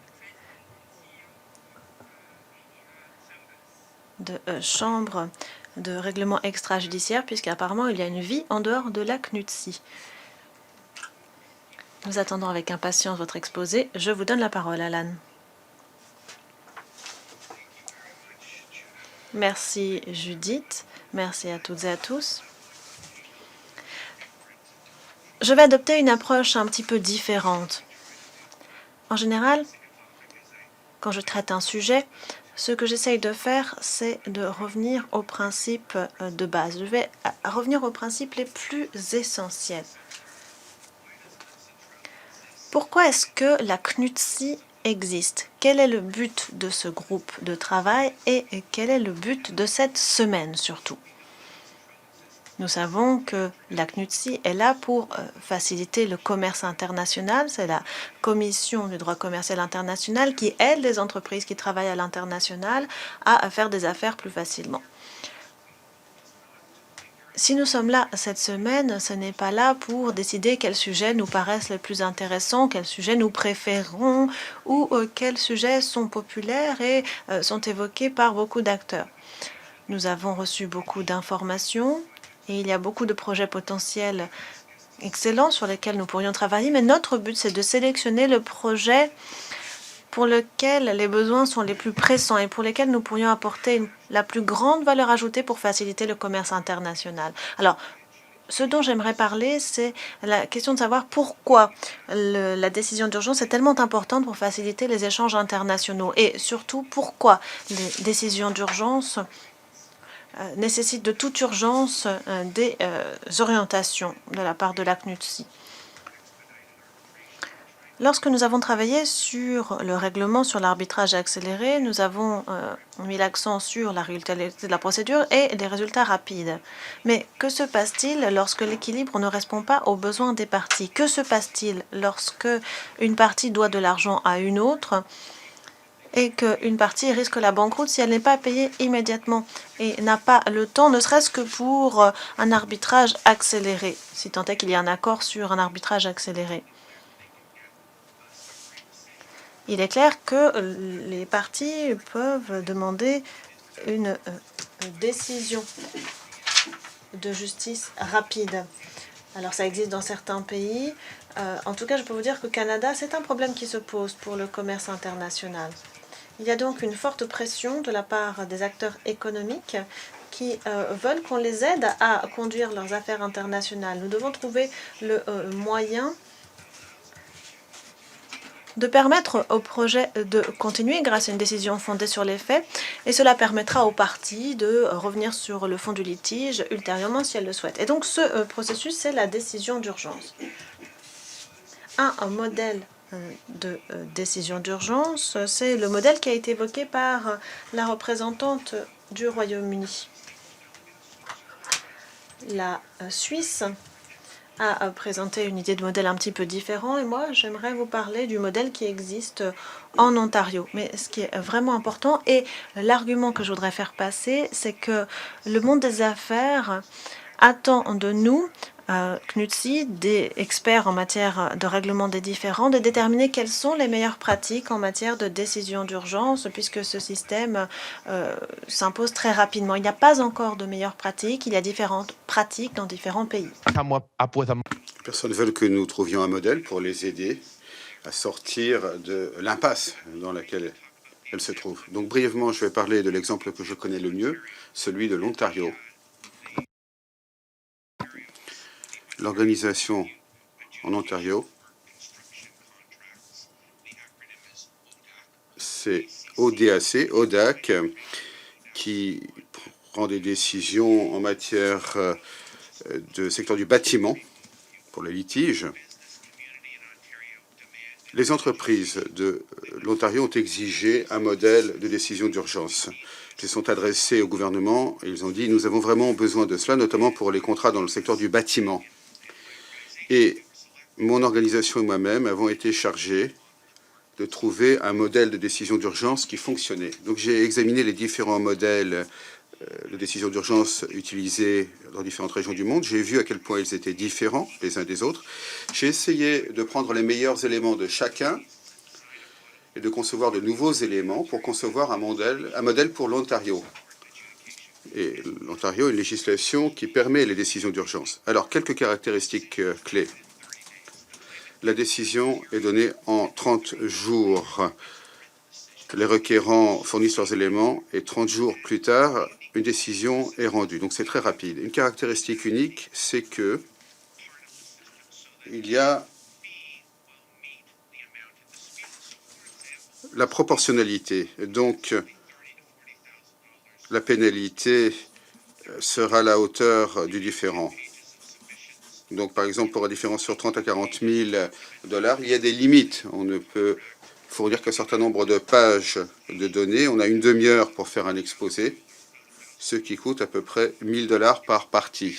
de Chambre de règlement extrajudiciaire, puisqu'apparemment il y a une vie en dehors de la CNUTSI. Nous attendons avec impatience votre exposé. Je vous donne la parole, Alan. Merci, Judith. Merci à toutes et à tous. Je vais adopter une approche un petit peu différente. En général, quand je traite un sujet, ce que j'essaye de faire, c'est de revenir aux principes de base. Je vais revenir aux principes les plus essentiels. Pourquoi est-ce que la CNUTSI existe? Quel est le but de ce groupe de travail et quel est le but de cette semaine surtout? Nous savons que la CNUTSI est là pour faciliter le commerce international. C'est la Commission du droit commercial international qui aide les entreprises qui travaillent à l'international à faire des affaires plus facilement. Si nous sommes là cette semaine, ce n'est pas là pour décider quels sujets nous paraissent les plus intéressants, quels sujets nous préférons ou quels sujets sont populaires et sont évoqués par beaucoup d'acteurs. Nous avons reçu beaucoup d'informations. Et il y a beaucoup de projets potentiels excellents sur lesquels nous pourrions travailler, mais notre but, c'est de sélectionner le projet pour lequel les besoins sont les plus pressants et pour lesquels nous pourrions apporter la plus grande valeur ajoutée pour faciliter le commerce international. Alors, ce dont j'aimerais parler, c'est la question de savoir pourquoi la décision d'urgence est tellement importante pour faciliter les échanges internationaux et surtout pourquoi les décisions d'urgence nécessite de toute urgence des orientations de la part de la CNUTSI. Lorsque nous avons travaillé sur le règlement sur l'arbitrage accéléré, nous avons mis l'accent sur la réalité de la procédure et des résultats rapides. Mais que se passe-t-il lorsque l'équilibre ne répond pas aux besoins des parties? Que se passe-t-il lorsque une partie doit de l'argent à une autre et qu'une partie risque la banqueroute si elle n'est pas payée immédiatement et n'a pas le temps, ne serait-ce que pour un arbitrage accéléré, si tant est qu'il y a un accord sur un arbitrage accéléré. Il est clair que les parties peuvent demander une décision de justice rapide. Alors ça existe dans certains pays. En tout cas, je peux vous dire qu'au Canada, c'est un problème qui se pose pour le commerce international. Il y a donc une forte pression de la part des acteurs économiques qui veulent qu'on les aide à conduire leurs affaires internationales. Nous devons trouver le moyen de permettre au projet de continuer grâce à une décision fondée sur les faits, et cela permettra aux parties de revenir sur le fond du litige ultérieurement si elles le souhaitent. Et donc ce processus, c'est la décision d'urgence. Un modèle de décision d'urgence, c'est le modèle qui a été évoqué par la représentante du Royaume-Uni. La Suisse a présenté une idée de modèle un petit peu différent, et moi j'aimerais vous parler du modèle qui existe en Ontario. Mais ce qui est vraiment important, et l'argument que je voudrais faire passer, c'est que le monde des affaires attend de nous, CNUTSI, des experts en matière de règlement des différends, de déterminer quelles sont les meilleures pratiques en matière de décision d'urgence, puisque ce système s'impose très rapidement. Il n'y a pas encore de meilleures pratiques, il y a différentes pratiques dans différents pays. Personne ne veut que nous trouvions un modèle pour les aider à sortir de l'impasse dans laquelle elles se trouvent. Donc brièvement, je vais parler de l'exemple que je connais le mieux, celui de l'Ontario. L'organisation en Ontario, c'est ODAC, qui prend des décisions en matière de secteur du bâtiment pour les litiges. Les entreprises de l'Ontario ont exigé un modèle de décision d'urgence. Ils sont adressés au gouvernement et ils ont dit « Nous avons vraiment besoin de cela, notamment pour les contrats dans le secteur du bâtiment. » Et mon organisation et moi-même avons été chargés de trouver un modèle de décision d'urgence qui fonctionnait. Donc j'ai examiné les différents modèles de décision d'urgence utilisés dans différentes régions du monde. J'ai vu à quel point ils étaient différents les uns des autres. J'ai essayé de prendre les meilleurs éléments de chacun et de concevoir de nouveaux éléments pour concevoir un modèle pour l'Ontario. Et l'Ontario a une législation qui permet les décisions d'urgence. Alors, quelques caractéristiques clés. La décision est donnée en 30 jours. Les requérants fournissent leurs éléments et 30 jours plus tard, une décision est rendue. Donc, c'est très rapide. Une caractéristique unique, c'est que il y a la proportionnalité. Donc, la pénalité sera à la hauteur du différend. Donc, par exemple, pour un différent sur 30 à 40 000 $, il y a des limites. On ne peut fournir qu'un certain nombre de pages de données. On a une demi-heure pour faire un exposé, ce qui coûte à peu près 1 000 $ par partie.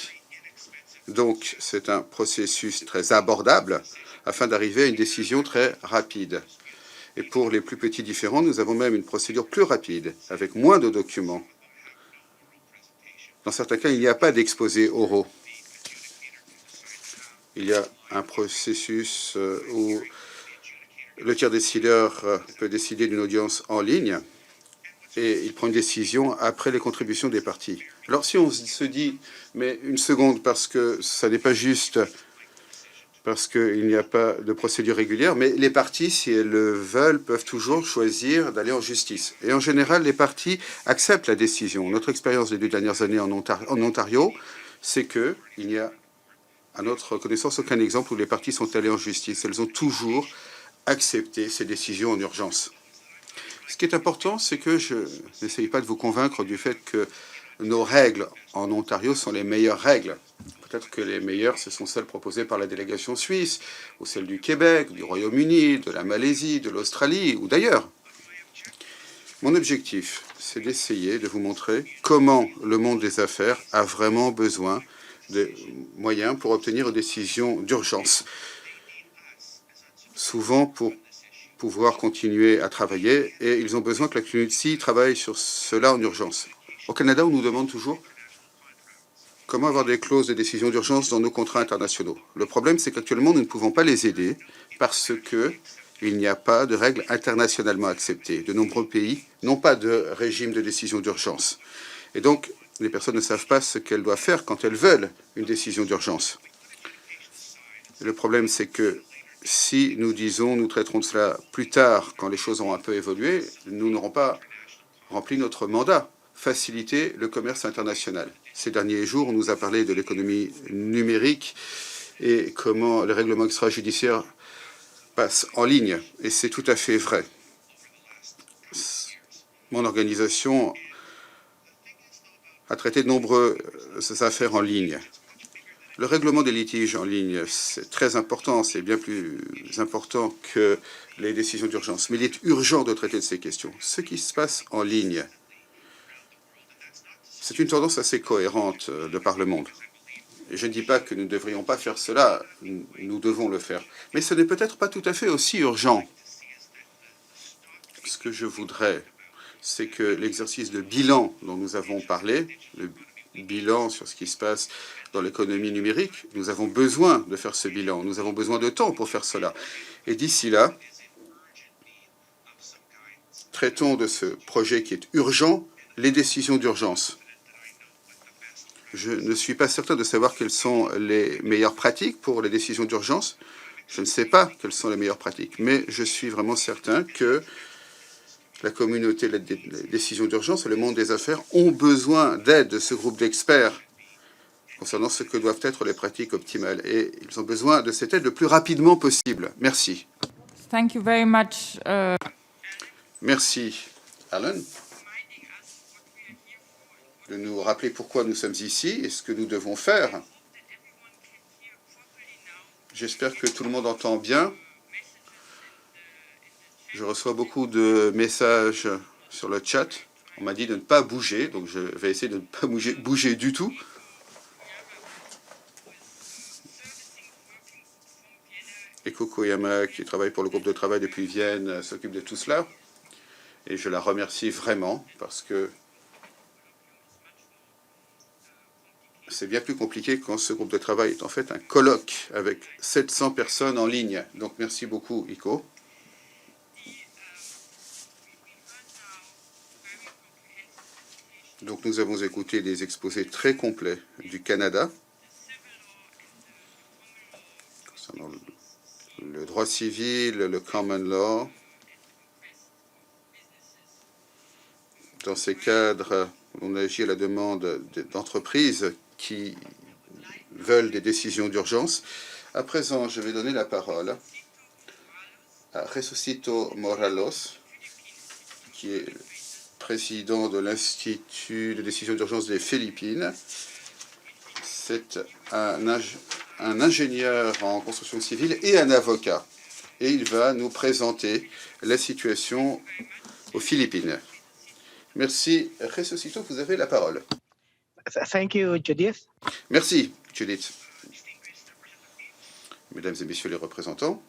Donc, c'est un processus très abordable afin d'arriver à une décision très rapide. Et pour les plus petits différends, nous avons même une procédure plus rapide, avec moins de documents. Dans certains cas, il n'y a pas d'exposés oraux. Il y a un processus où le tiers décideur peut décider d'une audience en ligne et il prend une décision après les contributions des parties. Alors si on se dit, mais une seconde, parce que ça n'est pas juste, parce qu'il n'y a pas de procédure régulière, mais les parties, si elles le veulent, peuvent toujours choisir d'aller en justice. Et en général, les parties acceptent la décision. Notre expérience des 2 dernières années en Ontario, c'est qu'il n'y a, à notre connaissance, aucun exemple où les parties sont allées en justice. Elles ont toujours accepté ces décisions en urgence. Ce qui est important, c'est que je n'essaye pas de vous convaincre du fait que nos règles en Ontario sont les meilleures règles. Peut-être que les meilleures, ce sont celles proposées par la délégation suisse, ou celles du Québec, du Royaume-Uni, de la Malaisie, de l'Australie, ou d'ailleurs. Mon objectif, c'est d'essayer de vous montrer comment le monde des affaires a vraiment besoin de moyens pour obtenir une décision d'urgence. Souvent pour pouvoir continuer à travailler et ils ont besoin que la CNUTSI travaille sur cela en urgence. Au Canada, on nous demande toujours comment avoir des clauses de décision d'urgence dans nos contrats internationaux. Le problème, c'est qu'actuellement, nous ne pouvons pas les aider parce qu'il n'y a pas de règles internationalement acceptées. De nombreux pays n'ont pas de régime de décision d'urgence. Et donc, les personnes ne savent pas ce qu'elles doivent faire quand elles veulent une décision d'urgence. Le problème, c'est que si nous disons nous traiterons de cela plus tard, quand les choses auront un peu évolué, nous n'aurons pas rempli notre mandat, faciliter le commerce international. Ces derniers jours, on nous a parlé de l'économie numérique et comment les règlements extrajudiciaires passent en ligne. Et c'est tout à fait vrai. Mon organisation a traité de nombreuses affaires en ligne. Le règlement des litiges en ligne, c'est très important, c'est bien plus important que les décisions d'urgence. Mais il est urgent de traiter de ces questions. Ce qui se passe en ligne, c'est une tendance assez cohérente de par le monde. Et je ne dis pas que nous ne devrions pas faire cela, nous devons le faire. Mais ce n'est peut-être pas tout à fait aussi urgent. Ce que je voudrais, c'est que l'exercice de bilan dont nous avons parlé, le bilan sur ce qui se passe dans l'économie numérique, nous avons besoin de faire ce bilan. Nous avons besoin de temps pour faire cela. Et d'ici là, traitons de ce projet qui est urgent, les décisions d'urgence. Je ne suis pas certain de savoir quelles sont les meilleures pratiques pour les décisions d'urgence. Je ne sais pas quelles sont les meilleures pratiques, mais je suis vraiment certain que la communauté des décisions d'urgence et le monde des affaires ont besoin d'aide de ce groupe d'experts concernant ce que doivent être les pratiques optimales. Et ils ont besoin de cette aide le plus rapidement possible. Merci. Thank you very much. Merci, Alan, de nous rappeler pourquoi nous sommes ici et ce que nous devons faire. J'espère que tout le monde entend bien. Je reçois beaucoup de messages sur le chat. On m'a dit de ne pas bouger, donc je vais essayer de ne pas bouger du tout. Eko Koyama, qui travaille pour le groupe de travail depuis Vienne, s'occupe de tout cela. Et je la remercie vraiment parce que c'est bien plus compliqué quand ce groupe de travail est en fait un colloque avec 700 personnes en ligne. Donc merci beaucoup, Iko. Donc nous avons écouté des exposés très complets du Canada concernant le droit civil, le common law. Dans ces cadres, on agit à la demande d'entreprises qui veulent des décisions d'urgence. À présent, je vais donner la parole à Jesucito Moralos, qui est président de l'Institut de décision d'urgence des Philippines. C'est un ingénieur en construction civile et un avocat. Et il va nous présenter la situation aux Philippines. Merci. Jesucito, vous avez la parole. Thank you, Judith. Merci, Judith. Mesdames et messieurs les représentants,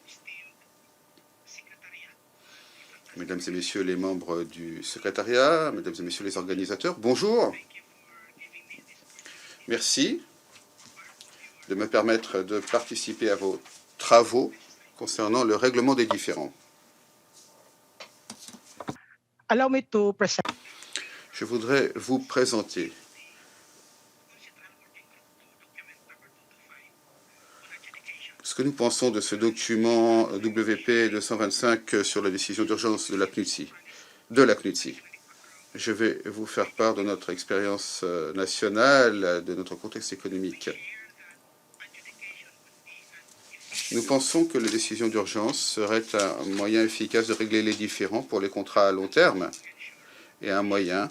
mesdames et messieurs les membres du secrétariat, mesdames et messieurs les organisateurs, bonjour. Merci de me permettre de participer à vos travaux concernant le règlement des différends. Allow me to present. Je voudrais vous présenter ce que nous pensons de ce document WP 225 sur la décision d'urgence de la CNUTSI. Je vais vous faire part de notre expérience nationale, de notre contexte économique. Nous pensons que la décision d'urgence serait un moyen efficace de régler les différends pour les contrats à long terme et un moyen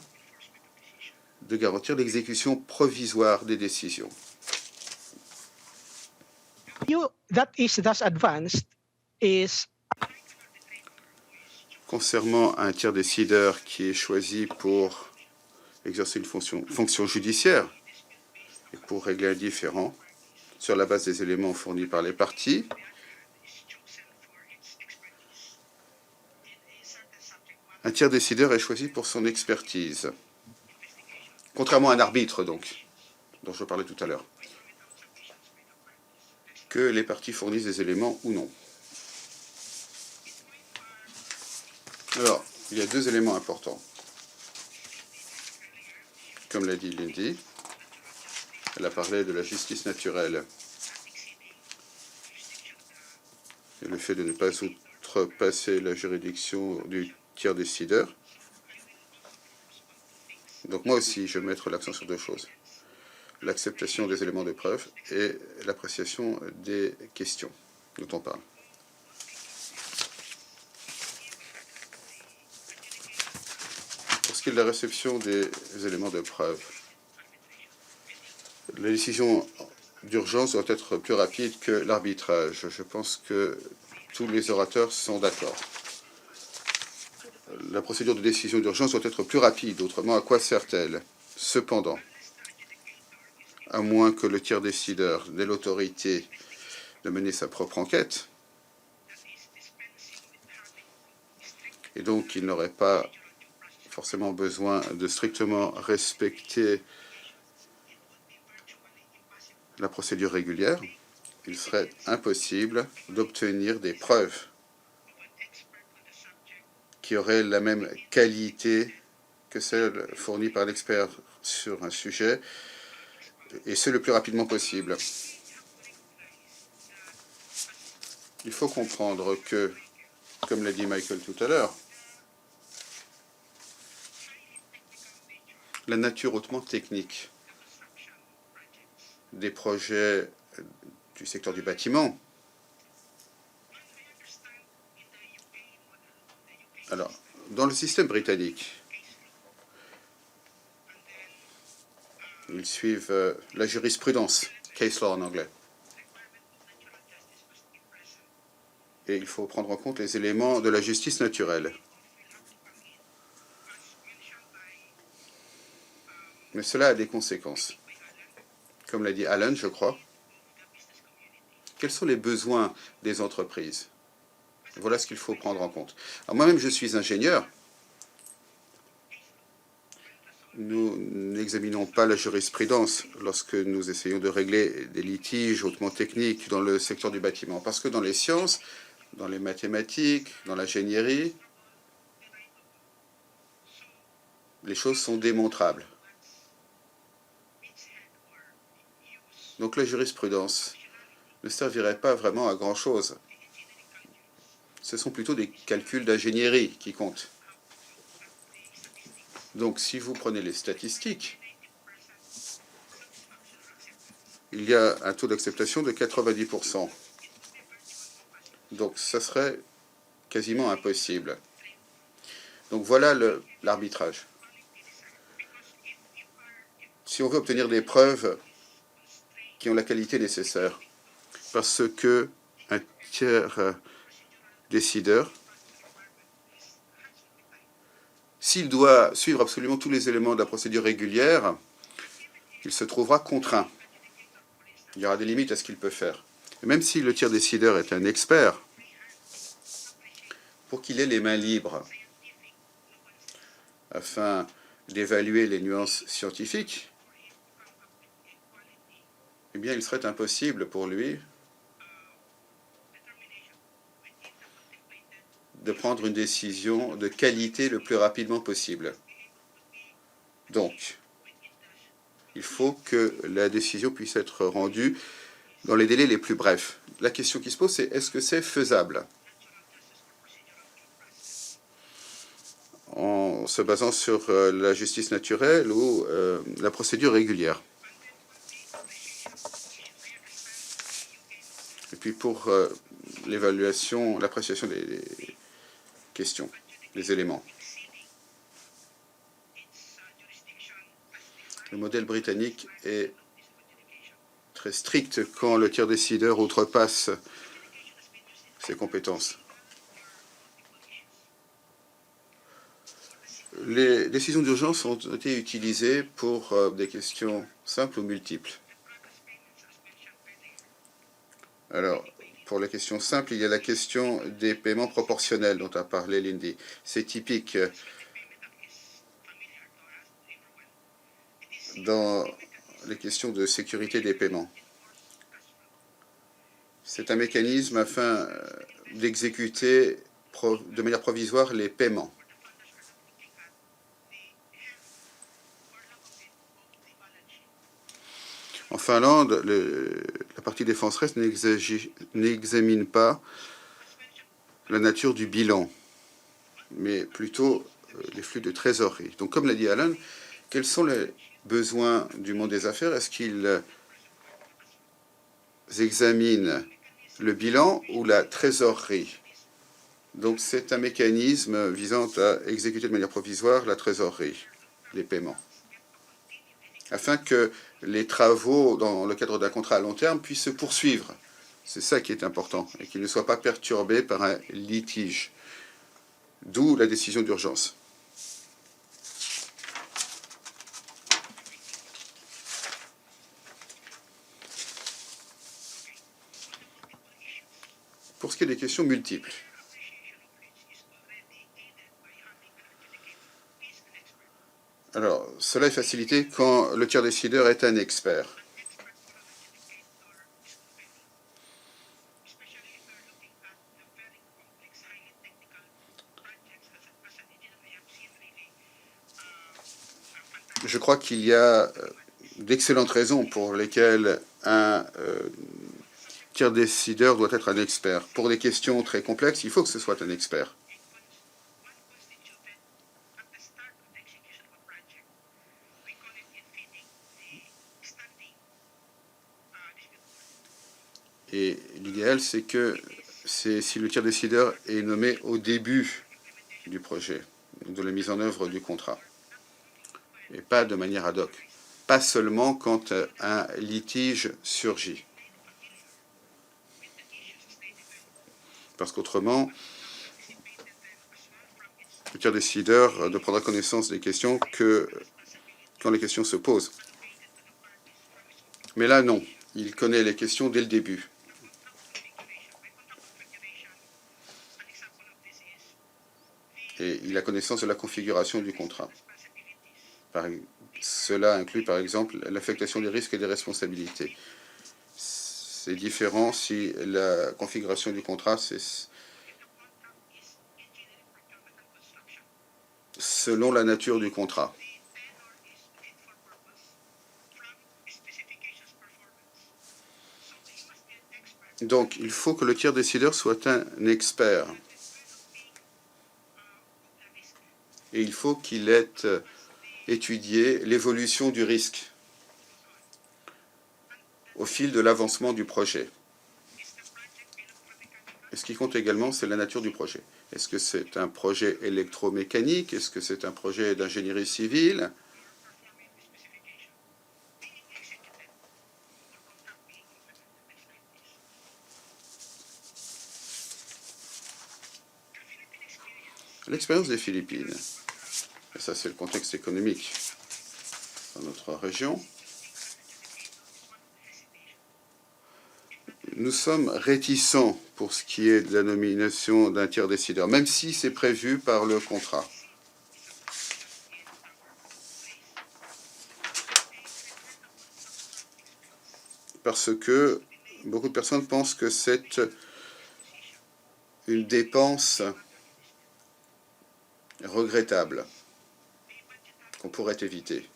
de garantir l'exécution provisoire des décisions. That is thus advanced is Concernant un tiers décideur qui est choisi pour exercer une fonction judiciaire et pour régler un différend sur la base des éléments fournis par les parties, un tiers décideur est choisi pour son expertise, contrairement à un arbitre, donc, dont je parlais tout à l'heure, que les parties fournissent des éléments ou non. Alors, il y a deux éléments importants. Comme l'a dit Lindy, elle a parlé de la justice naturelle et le fait de ne pas outrepasser la juridiction du tiers décideur. Donc moi aussi, je vais mettre l'accent sur deux choses. L'acceptation des éléments de preuve et l'appréciation des questions dont on parle. Pour ce qui est de la réception des éléments de preuve, la décision d'urgence doit être plus rapide que l'arbitrage. Je pense que tous les orateurs sont d'accord. La procédure de décision d'urgence doit être plus rapide, autrement à quoi sert-elle? Cependant, à moins que le tiers décideur n'ait l'autorité de mener sa propre enquête, et donc il n'aurait pas forcément besoin de strictement respecter la procédure régulière, il serait impossible d'obtenir des preuves qui auraient la même qualité que celles fournies par l'expert sur un sujet, et ce le plus rapidement possible. Il faut comprendre que, comme l'a dit Michael tout à l'heure, la nature hautement technique des projets du secteur du bâtiment. Alors, dans le système britannique, ils suivent la jurisprudence, case law en anglais. Et il faut prendre en compte les éléments de la justice naturelle. Mais cela a des conséquences. Comme l'a dit Alan, je crois. Quels sont les besoins des entreprises? Voilà ce qu'il faut prendre en compte. Alors moi-même, je suis ingénieur. Nous n'examinons pas la jurisprudence lorsque nous essayons de régler des litiges hautement techniques dans le secteur du bâtiment. Parce que dans les sciences, dans les mathématiques, dans l'ingénierie, les choses sont démontrables. Donc la jurisprudence ne servirait pas vraiment à grand-chose. Ce sont plutôt des calculs d'ingénierie qui comptent. Donc si vous prenez les statistiques, il y a un taux d'acceptation de 90%. Donc ça serait quasiment impossible. Donc voilà l'arbitrage. Si on veut obtenir des preuves qui ont la qualité nécessaire, parce que un tiers décideur, s'il doit suivre absolument tous les éléments de la procédure régulière, il se trouvera contraint. Il y aura des limites à ce qu'il peut faire. Et même si le tiers décideur est un expert, pour qu'il ait les mains libres afin d'évaluer les nuances scientifiques, eh bien, il serait impossible pour lui de prendre une décision de qualité le plus rapidement possible. Donc, il faut que la décision puisse être rendue dans les délais les plus brefs. La question qui se pose, c'est est-ce que c'est faisable? En se basant sur la justice naturelle ou la procédure régulière. Et puis pour l'évaluation, l'appréciation des questions, des éléments. Le modèle britannique est très strict quand le tiers décideur outrepasse ses compétences. Les décisions d'urgence ont été utilisées pour des questions simples ou multiples. Alors, pour la question simple, il y a la question des paiements proportionnels dont a parlé Lindy. C'est typique dans les questions de sécurité des paiements. C'est un mécanisme afin d'exécuter de manière provisoire les paiements. En Finlande, la partie défense reste n'examine pas la nature du bilan, mais plutôt les flux de trésorerie. Donc, comme l'a dit Alan, quels sont les besoins du monde des affaires? Est-ce qu'ils examinent le bilan ou la trésorerie? Donc, c'est un mécanisme visant à exécuter de manière provisoire la trésorerie, les paiements, afin que les travaux dans le cadre d'un contrat à long terme puissent se poursuivre. C'est ça qui est important, et qu'ils ne soient pas perturbés par un litige, d'où la décision d'urgence. Pour ce qui est des questions multiples, alors, cela est facilité quand le tiers décideur est un expert. Je crois qu'il y a d'excellentes raisons pour lesquelles un tiers décideur doit être un expert. Pour des questions très complexes, il faut que ce soit un expert. Et l'idéal, c'est que si le tiers décideur est nommé au début du projet, de la mise en œuvre du contrat, et pas de manière ad hoc, pas seulement quand un litige surgit. Parce qu'autrement, le tiers décideur ne prendra connaissance des questions que quand les questions se posent. Mais là, non. Il connaît les questions dès le début. Et il a connaissance de la configuration du contrat. Cela inclut, par exemple, l'affectation des risques et des responsabilités. C'est différent si la configuration du contrat, c'est selon la nature du contrat. Donc, il faut que le tiers décideur soit un expert. Et il faut qu'il ait étudié l'évolution du risque au fil de l'avancement du projet. Et ce qui compte également, c'est la nature du projet. Est-ce que c'est un projet électromécanique? Est-ce que c'est un projet d'ingénierie civile? L'expérience des Philippines, et ça c'est le contexte économique dans notre région, nous sommes réticents pour ce qui est de la nomination d'un tiers décideur, même si c'est prévu par le contrat. Parce que beaucoup de personnes pensent que c'est une dépense regrettable qu'on pourrait éviter.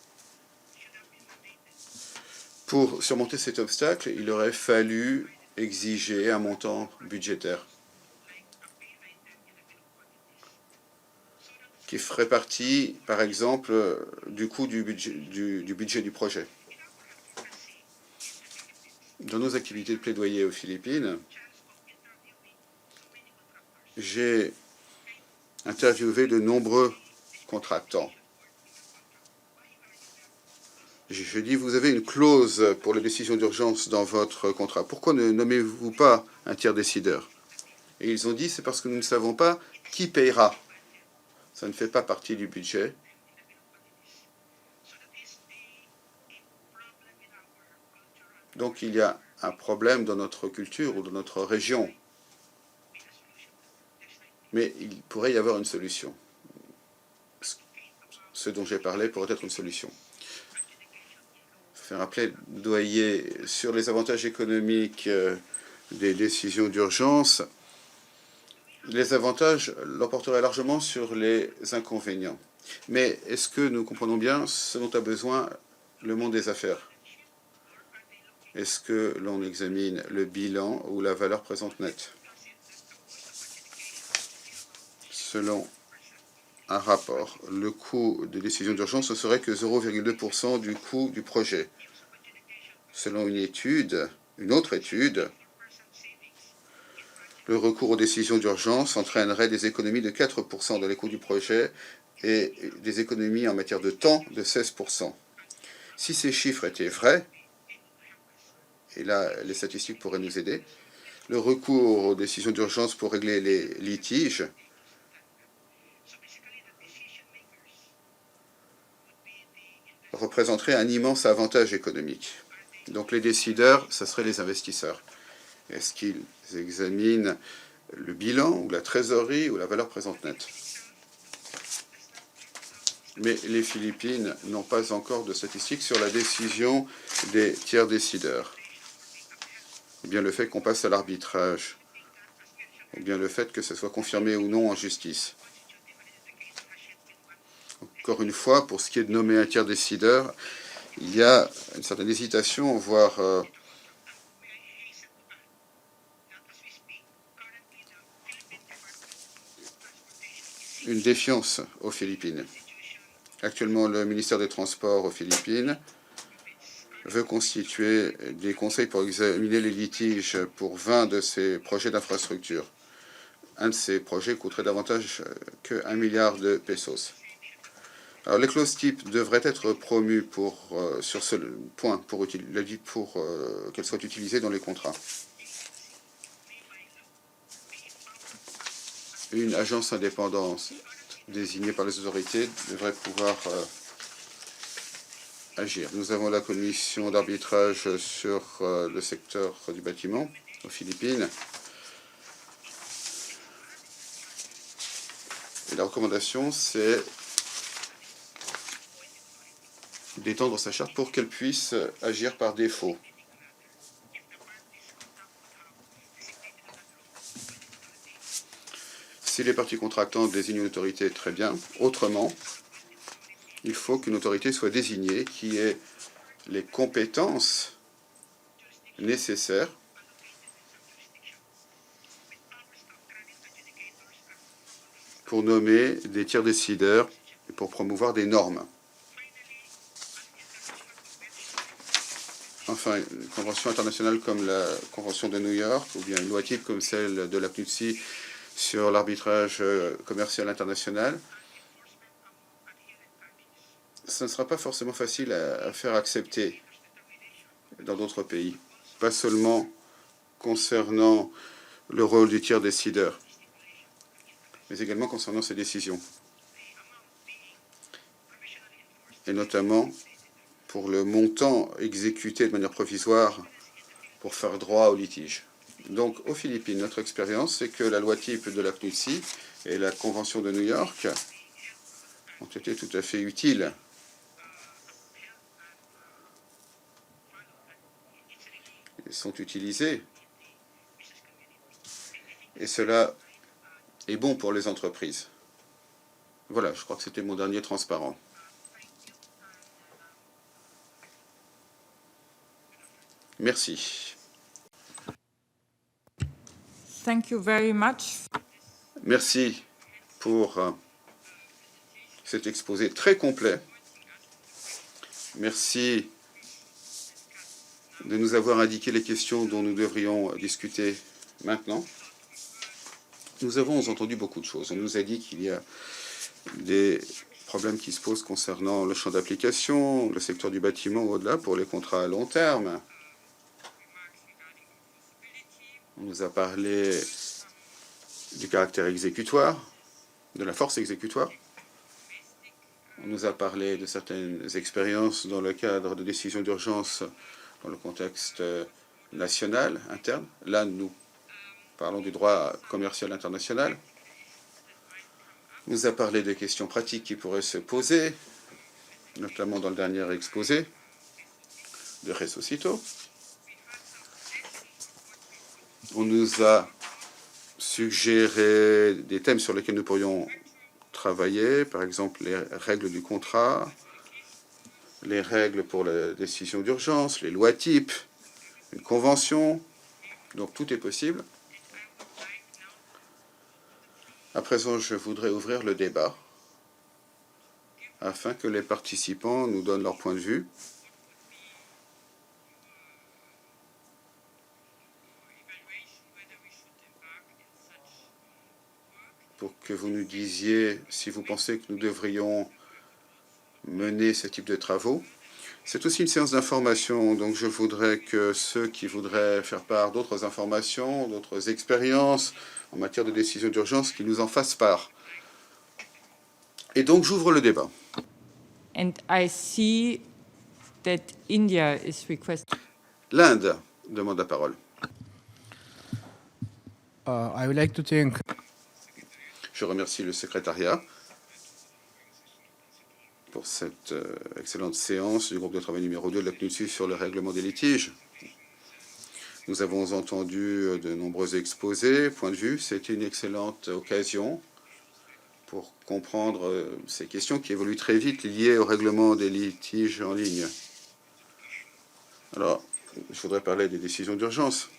Pour surmonter cet obstacle, il aurait fallu exiger un montant budgétaire qui ferait partie, par exemple, du coût du budget du projet. Dans nos activités de plaidoyer aux Philippines, j'ai interviewé de nombreux contractants. Je dis, vous avez une clause pour les décisions d'urgence dans votre contrat. Pourquoi ne nommez-vous pas un tiers décideur? Et ils ont dit, c'est parce que nous ne savons pas qui payera. Ça ne fait pas partie du budget. Donc il y a un problème dans notre culture ou dans notre région. Mais il pourrait y avoir une solution. Ce dont j'ai parlé pourrait être une solution. Faire un plaidoyer sur les avantages économiques des décisions d'urgence. Les avantages l'emporteraient largement sur les inconvénients. Mais est-ce que nous comprenons bien ce dont a besoin le monde des affaires? Est-ce que l'on examine le bilan ou la valeur présente nette? Selon un rapport, le coût des décisions d'urgence ne serait que 0,2% du coût du projet. Selon une autre étude, le recours aux décisions d'urgence entraînerait des économies de 4% dans les coûts du projet et des économies en matière de temps de 16%. Si ces chiffres étaient vrais, et là les statistiques pourraient nous aider, le recours aux décisions d'urgence pour régler les litiges représenterait un immense avantage économique. Donc les décideurs, ce seraient les investisseurs. Est-ce qu'ils examinent le bilan ou la trésorerie ou la valeur présente nette? Mais les Philippines n'ont pas encore de statistiques sur la décision des tiers décideurs. Ou bien le fait qu'on passe à l'arbitrage, ou bien le fait que ce soit confirmé ou non en justice. Encore une fois, pour ce qui est de nommer un tiers décideur, il y a une certaine hésitation, voire une défiance aux Philippines. Actuellement, le ministère des Transports aux Philippines veut constituer des conseils pour examiner les litiges pour 20 de ces projets d'infrastructure. Un de ces projets coûterait davantage que 1 milliard de pesos. Alors, les clauses types devraient être promues sur ce point pour qu'elles soient utilisées dans les contrats. Une agence indépendante désignée par les autorités devrait pouvoir agir. Nous avons la commission d'arbitrage sur le secteur du bâtiment aux Philippines. Et la recommandation, c'est d'étendre sa charte pour qu'elle puisse agir par défaut. Si les parties contractantes désignent une autorité, très bien. Autrement, il faut qu'une autorité soit désignée qui ait les compétences nécessaires pour nommer des tiers décideurs et pour promouvoir des normes. Enfin, une convention internationale comme la Convention de New York, ou bien une loi type comme celle de la CNUTSI sur l'arbitrage commercial international, ce ne sera pas forcément facile à faire accepter dans d'autres pays, pas seulement concernant le rôle du tiers décideur, mais également concernant ses décisions, et notamment pour le montant exécuté de manière provisoire pour faire droit au litige. Donc, aux Philippines, notre expérience, c'est que la loi type de la CNUTSI et la Convention de New York ont été tout à fait utiles. Ils sont utilisés. Et cela est bon pour les entreprises. Voilà, je crois que c'était mon dernier transparent. Merci. Thank you very much. Merci pour cet exposé très complet. Merci de nous avoir indiqué les questions dont nous devrions discuter maintenant. Nous avons entendu beaucoup de choses. On nous a dit qu'il y a des problèmes qui se posent concernant le champ d'application, le secteur du bâtiment ou au-delà pour les contrats à long terme. On nous a parlé du caractère exécutoire, de la force exécutoire. On nous a parlé de certaines expériences dans le cadre de décisions d'urgence dans le contexte national, interne. Là, nous parlons du droit commercial international. Nous a parlé des questions pratiques qui pourraient se poser, notamment dans le dernier exposé de Ressuscito. On nous a suggéré des thèmes sur lesquels nous pourrions travailler, par exemple les règles du contrat, les règles pour la décision d'urgence, les lois types, une convention. Donc tout est possible. À présent, je voudrais ouvrir le débat afin que les participants nous donnent leur point de vue. Pour que vous nous disiez si vous pensez que nous devrions mener ce type de travaux. C'est aussi une séance d'information, donc je voudrais que ceux qui voudraient faire part d'autres informations, d'autres expériences en matière de décision d'urgence, qu'ils nous en fassent part. Et donc j'ouvre le débat. And I see that India is requesting. L'Inde demande la parole. I would like to thank Je remercie le secrétariat pour cette excellente séance du groupe de travail numéro 2 de la CNUTSU sur le règlement des litiges. Nous avons entendu de nombreux exposés, points de vue. C'était une excellente occasion pour comprendre ces questions qui évoluent très vite liées au règlement des litiges en ligne. Alors, je voudrais parler des décisions d'urgence.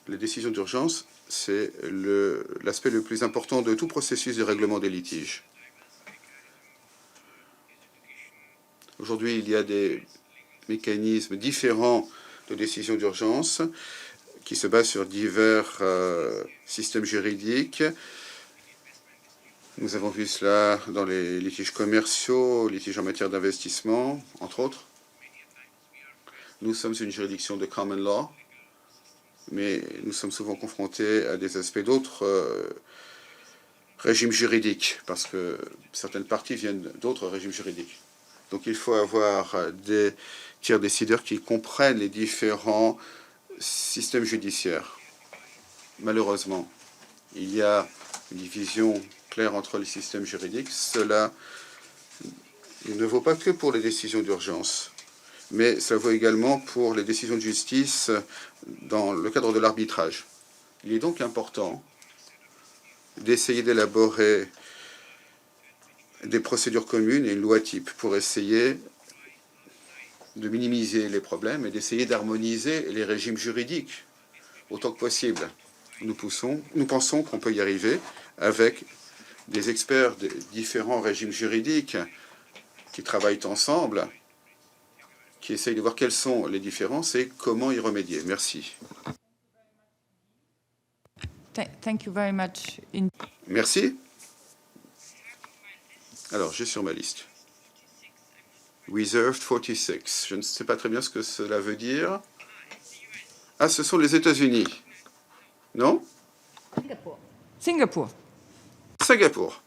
Les décisions d'urgence, c'est l'aspect le plus important de tout processus de règlement des litiges. Aujourd'hui, il y a des mécanismes différents de décision d'urgence qui se basent sur divers systèmes juridiques. Nous avons vu cela dans les litiges commerciaux, litiges en matière d'investissement, entre autres. Nous sommes une juridiction de common law, mais nous sommes souvent confrontés à des aspects d'autres régimes juridiques, parce que certaines parties viennent d'autres régimes juridiques. Donc il faut avoir des tiers décideurs qui comprennent les différents systèmes judiciaires. Malheureusement, il y a une division claire entre les systèmes juridiques. Cela ne vaut pas que pour les décisions d'urgence, mais ça vaut également pour les décisions de justice dans le cadre de l'arbitrage. Il est donc important d'essayer d'élaborer des procédures communes et une loi type pour essayer de minimiser les problèmes et d'essayer d'harmoniser les régimes juridiques autant que possible. Nous pensons qu'on peut y arriver avec des experts de différents régimes juridiques qui travaillent ensemble, qui essayent de voir quelles sont les différences et comment y remédier. Merci. Thank you very much. Merci. Alors, j'ai sur ma liste Reserved 46. Je ne sais pas très bien ce que cela veut dire. Ah, ce sont les États-Unis. Non? Singapour. Singapour.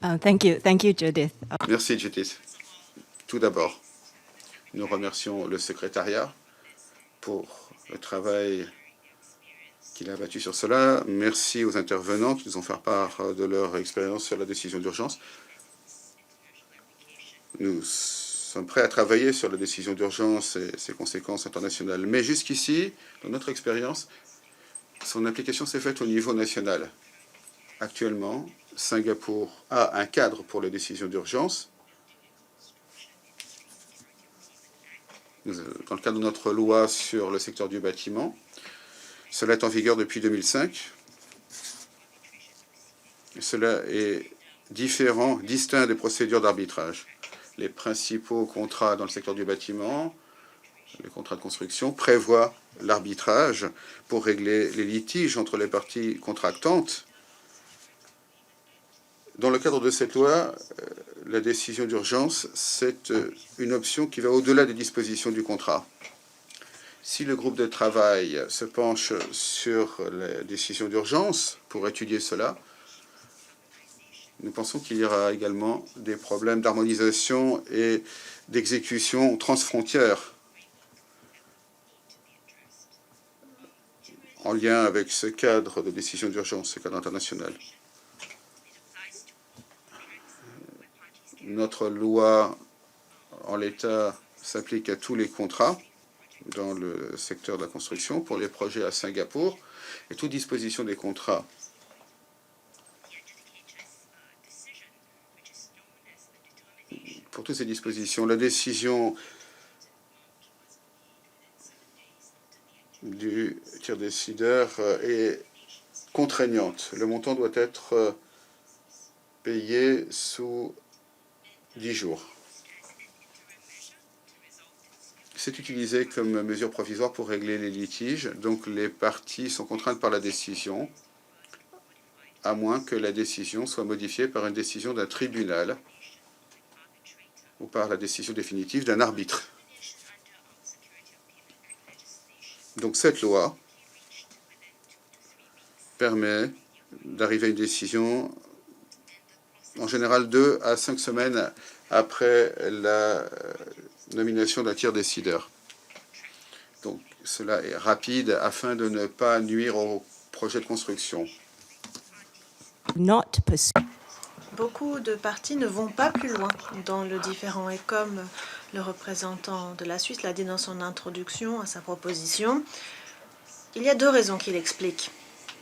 Thank you, Judith. Merci, Judith. Tout d'abord, nous remercions le secrétariat pour le travail qu'il a abattu sur cela. Merci aux intervenants qui nous ont fait part de leur expérience sur la décision d'urgence. Nous sommes prêts à travailler sur la décision d'urgence et ses conséquences internationales. Mais jusqu'ici, dans notre expérience, son application s'est faite au niveau national. Actuellement, Singapour a un cadre pour les décisions d'urgence. Dans le cadre de notre loi sur le secteur du bâtiment, cela est en vigueur depuis 2005. Cela est différent, distinct des procédures d'arbitrage. Les principaux contrats dans le secteur du bâtiment, les contrats de construction, prévoient l'arbitrage pour régler les litiges entre les parties contractantes. Dans le cadre de cette loi, la décision d'urgence, c'est une option qui va au-delà des dispositions du contrat. Si le groupe de travail se penche sur la décision d'urgence pour étudier cela, Nous pensons qu'il y aura également des problèmes d'harmonisation et d'exécution transfrontière en lien avec ce cadre de décision d'urgence, ce cadre international. Notre loi, en l'état, s'applique à tous les contrats dans le secteur de la construction pour les projets à Singapour, et toute disposition des contrats pour toutes ces dispositions, la décision du tiers décideur est contraignante. Le montant doit être payé sous 10 jours. C'est utilisé comme mesure provisoire pour régler les litiges. Donc les parties sont contraintes par la décision, à moins que la décision soit modifiée par une décision d'un tribunal ou par la décision définitive d'un arbitre. Donc cette loi permet d'arriver à une décision en général 2 à 5 semaines après la nomination d'un tiers décideur. Donc cela est rapide afin de ne pas nuire au projet de construction. Beaucoup de partis ne vont pas plus loin dans le différend et comme le représentant de la Suisse l'a dit dans son introduction à sa proposition, il y a 2 raisons qui l'expliquent.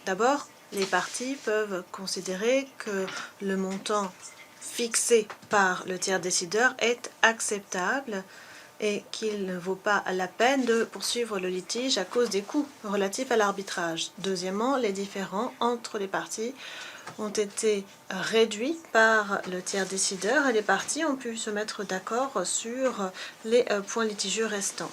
D'abord, les partis peuvent considérer que le montant fixé par le tiers décideur est acceptable et qu'il ne vaut pas la peine de poursuivre le litige à cause des coûts relatifs à l'arbitrage. Deuxièmement, les différends entre les partis ont été réduits par le tiers décideur et les parties ont pu se mettre d'accord sur les points litigieux restants.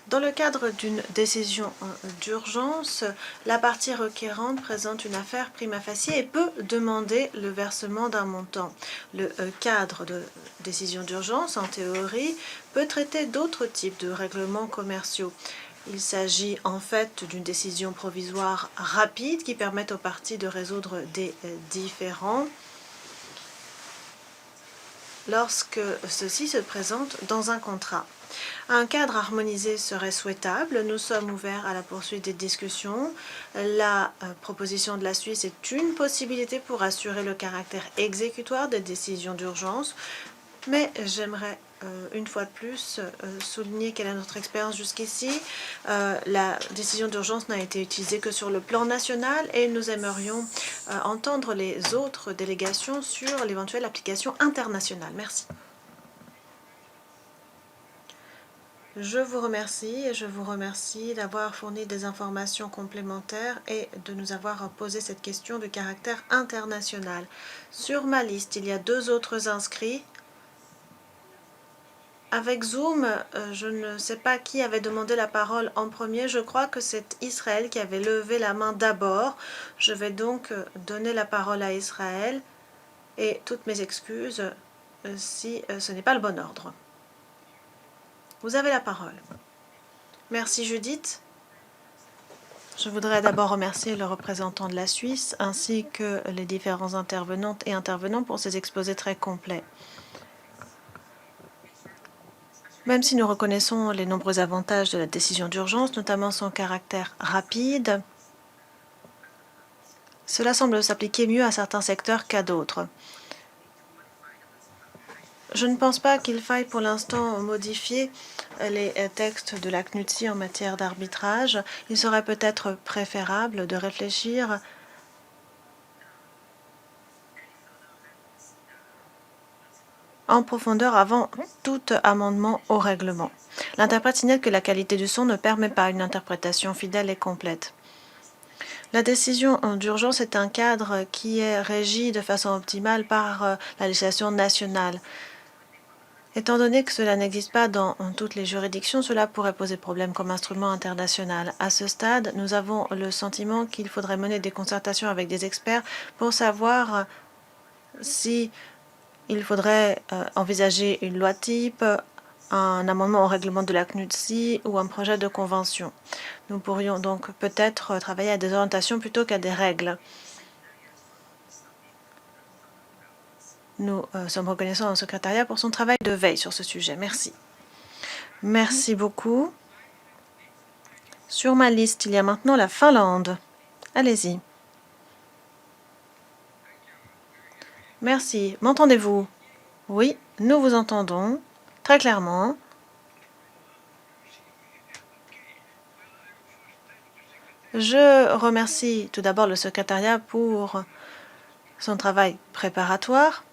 Dans le cadre d'une décision d'urgence, la partie requérante présente une affaire prima facie et peut demander le versement d'un montant. Le cadre de décision d'urgence, en théorie, peut traiter d'autres types de règlements commerciaux. Il s'agit en fait d'une décision provisoire rapide qui permet aux parties de résoudre des différends lorsque ceux-ci se présentent dans un contrat. Un cadre harmonisé serait souhaitable. Nous sommes ouverts à la poursuite des discussions. La proposition de la Suisse est une possibilité pour assurer le caractère exécutoire des décisions d'urgence, mais j'aimerais une fois de plus souligner quelle est notre expérience jusqu'ici. La décision d'urgence n'a été utilisée que sur le plan national et nous aimerions entendre les autres délégations sur l'éventuelle application internationale. Merci. Je vous remercie d'avoir fourni des informations complémentaires et de nous avoir posé cette question de caractère international. Sur ma liste, il y a 2 autres inscrits. Avec Zoom, je ne sais pas qui avait demandé la parole en premier. Je crois que c'est Israël qui avait levé la main d'abord. Je vais donc donner la parole à Israël et toutes mes excuses si ce n'est pas le bon ordre. Vous avez la parole. Merci Judith. Je voudrais d'abord remercier le représentant de la Suisse ainsi que les différents intervenantes et intervenants pour ces exposés très complets. Même si nous reconnaissons les nombreux avantages de la décision d'urgence, notamment son caractère rapide, cela semble s'appliquer mieux à certains secteurs qu'à d'autres. Je ne pense pas qu'il faille pour l'instant modifier les textes de la CNUTSI en matière d'arbitrage. Il serait peut-être préférable de réfléchir en profondeur avant tout amendement au règlement. L'interprète signale que la qualité du son ne permet pas une interprétation fidèle et complète. La décision d'urgence est un cadre qui est régi de façon optimale par la législation nationale. Étant donné que cela n'existe pas dans toutes les juridictions, cela pourrait poser problème comme instrument international. À ce stade, nous avons le sentiment qu'il faudrait mener des concertations avec des experts pour savoir si il faudrait envisager une loi type, un amendement au règlement de la CNUTSI ou un projet de convention. Nous pourrions donc peut-être travailler à des orientations plutôt qu'à des règles. Nous sommes reconnaissants au secrétariat pour son travail de veille sur ce sujet. Merci. Merci beaucoup. Sur ma liste, il y a maintenant la Finlande. Allez-y. Merci. M'entendez-vous? Oui, nous vous entendons très clairement. Je remercie tout d'abord le secrétariat pour son travail préparatoire.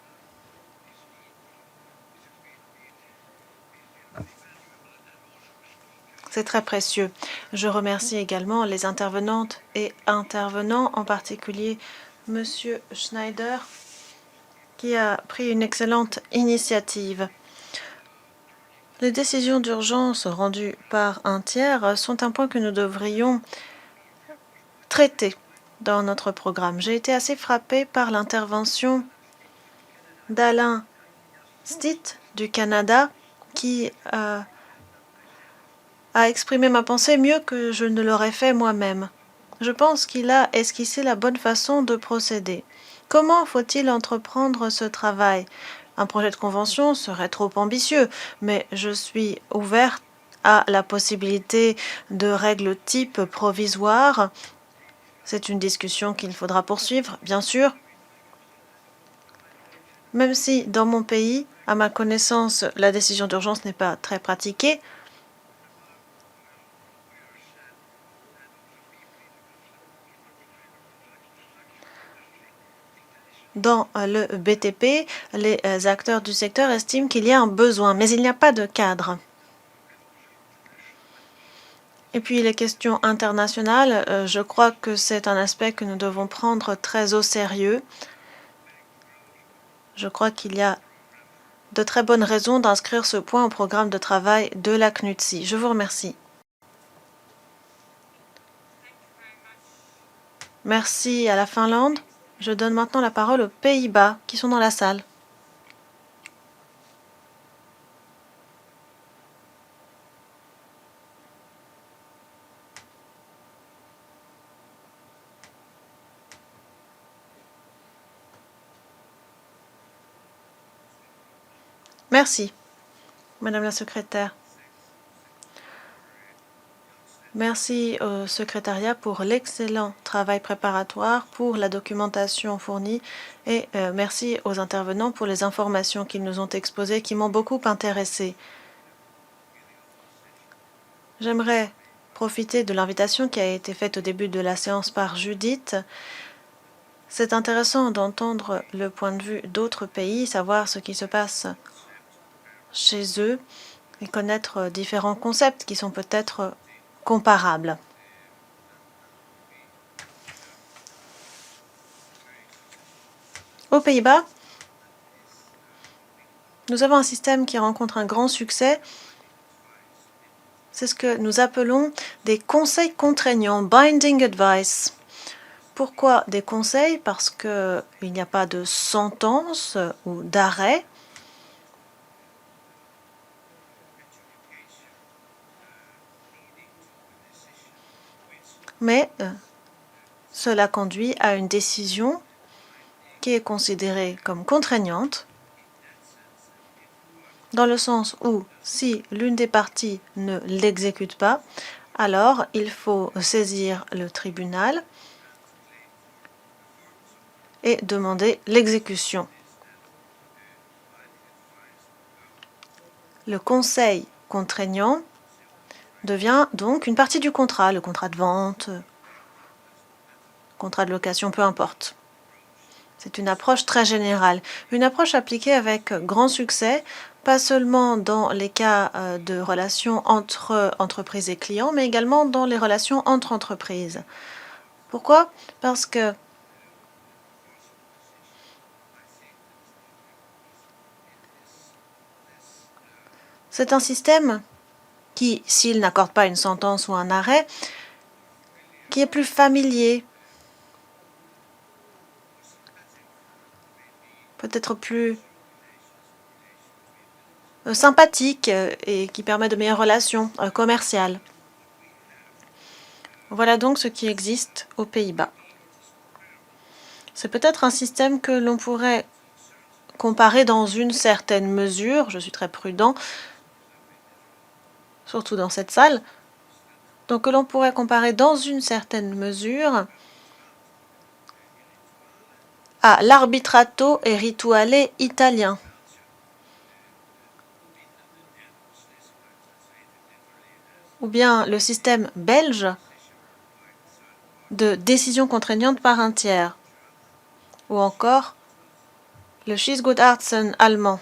C'est très précieux. Je remercie également les intervenantes et intervenants, en particulier Monsieur Schneider, qui a pris une excellente initiative. Les décisions d'urgence rendues par un tiers sont un point que nous devrions traiter dans notre programme. J'ai été assez frappée par l'intervention d'Alain Stitt du Canada, qui a exprimé ma pensée mieux que je ne l'aurais fait moi-même. Je pense qu'il a esquissé la bonne façon de procéder. Comment faut-il entreprendre ce travail? Un projet de convention serait trop ambitieux, mais je suis ouverte à la possibilité de règles type provisoires. C'est une discussion qu'il faudra poursuivre, bien sûr. Même si, dans mon pays, à ma connaissance, la décision d'urgence n'est pas très pratiquée, dans le BTP, les acteurs du secteur estiment qu'il y a un besoin, mais il n'y a pas de cadre. Et puis les questions internationales, je crois que c'est un aspect que nous devons prendre très au sérieux. Je crois qu'il y a de très bonnes raisons d'inscrire ce point au programme de travail de la CNUTSI. Je vous remercie. Merci à la Finlande. Je donne maintenant la parole aux Pays-Bas qui sont dans la salle. Merci, Madame la secrétaire. Merci au secrétariat pour l'excellent travail préparatoire, pour la documentation fournie et merci aux intervenants pour les informations qu'ils nous ont exposées qui m'ont beaucoup intéressée. J'aimerais profiter de l'invitation qui a été faite au début de la séance par Judith. C'est intéressant d'entendre le point de vue d'autres pays, savoir ce qui se passe chez eux et connaître différents concepts qui sont peut-être comparables. Aux Pays-Bas, nous avons un système qui rencontre un grand succès. C'est ce que nous appelons des conseils contraignants, binding advice. Pourquoi des conseils? Parce qu'il n'y a pas de sentence ou d'arrêt. Mais cela conduit à une décision qui est considérée comme contraignante, dans le sens où si l'une des parties ne l'exécute pas, alors il faut saisir le tribunal et demander l'exécution. Le conseil contraignant devient donc une partie du contrat, le contrat de vente, contrat de location, peu importe. C'est une approche très générale, une approche appliquée avec grand succès, pas seulement dans les cas de relations entre entreprises et clients, mais également dans les relations entre entreprises. Pourquoi? Parce que c'est un système qui, s'il n'accorde pas une sentence ou un arrêt, qui est plus familier, peut-être plus sympathique et qui permet de meilleures relations commerciales. Voilà donc ce qui existe aux Pays-Bas. C'est peut-être un système que l'on pourrait comparer dans une certaine mesure, je suis très prudent, surtout dans cette salle, donc que l'on pourrait comparer dans une certaine mesure à l'arbitrato e rituale italien. Ou bien le système belge de décision contraignante par un tiers. Ou encore le Schießgutachten allemand.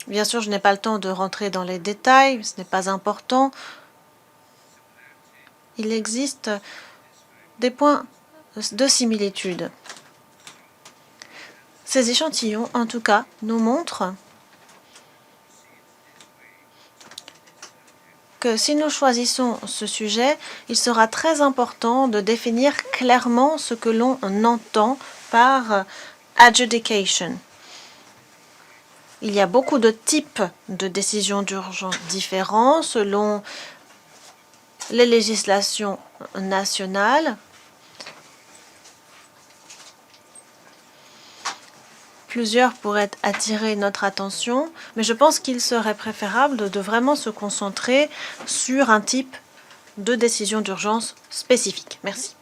Bien sûr, je n'ai pas le temps de rentrer dans les détails, ce n'est pas important. Il existe des points de similitude. Ces échantillons, en tout cas, nous montrent que si nous choisissons ce sujet, il sera très important de définir clairement ce que l'on entend par adjudication. Il y a beaucoup de types de décisions d'urgence différents selon les législations nationales. Plusieurs pourraient attirer notre attention, mais je pense qu'il serait préférable de vraiment se concentrer sur un type de décision d'urgence spécifique. Merci.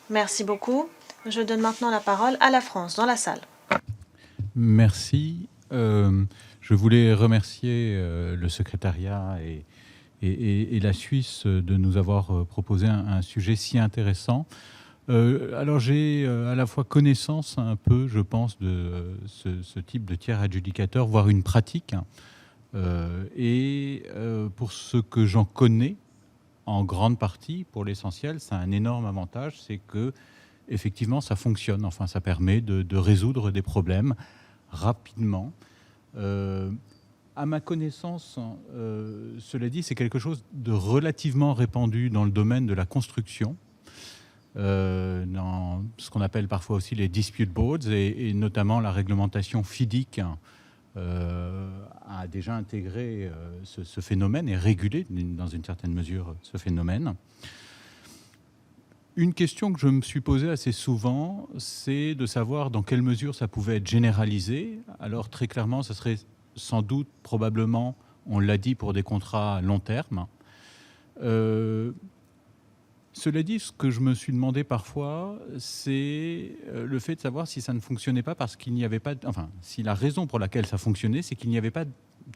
Merci beaucoup. Je donne maintenant la parole à la France, dans la salle. Merci. Je voulais remercier le secrétariat et la Suisse de nous avoir proposé un sujet si intéressant. Alors j'ai à la fois connaissance un peu, je pense, de ce type de tiers adjudicateur, voire une pratique. Et pour ce que j'en connais, en grande partie, pour l'essentiel, c'est un énorme avantage, c'est que effectivement ça fonctionne. Enfin, ça permet de résoudre des problèmes rapidement. À ma connaissance, cela dit, c'est quelque chose de relativement répandu dans le domaine de la construction. Dans ce qu'on appelle parfois aussi les dispute boards et notamment la réglementation FIDIC a déjà intégré ce phénomène et régulé dans une certaine mesure ce phénomène. Une question que je me suis posée assez souvent, c'est de savoir dans quelle mesure ça pouvait être généralisé. Alors très clairement, ça serait sans doute, probablement, on l'a dit, pour des contrats à long terme. Cela dit, ce que je me suis demandé parfois, c'est le fait de savoir si ça ne fonctionnait pas parce qu'il n'y avait pas... Enfin, si la raison pour laquelle ça fonctionnait, c'est qu'il n'y avait pas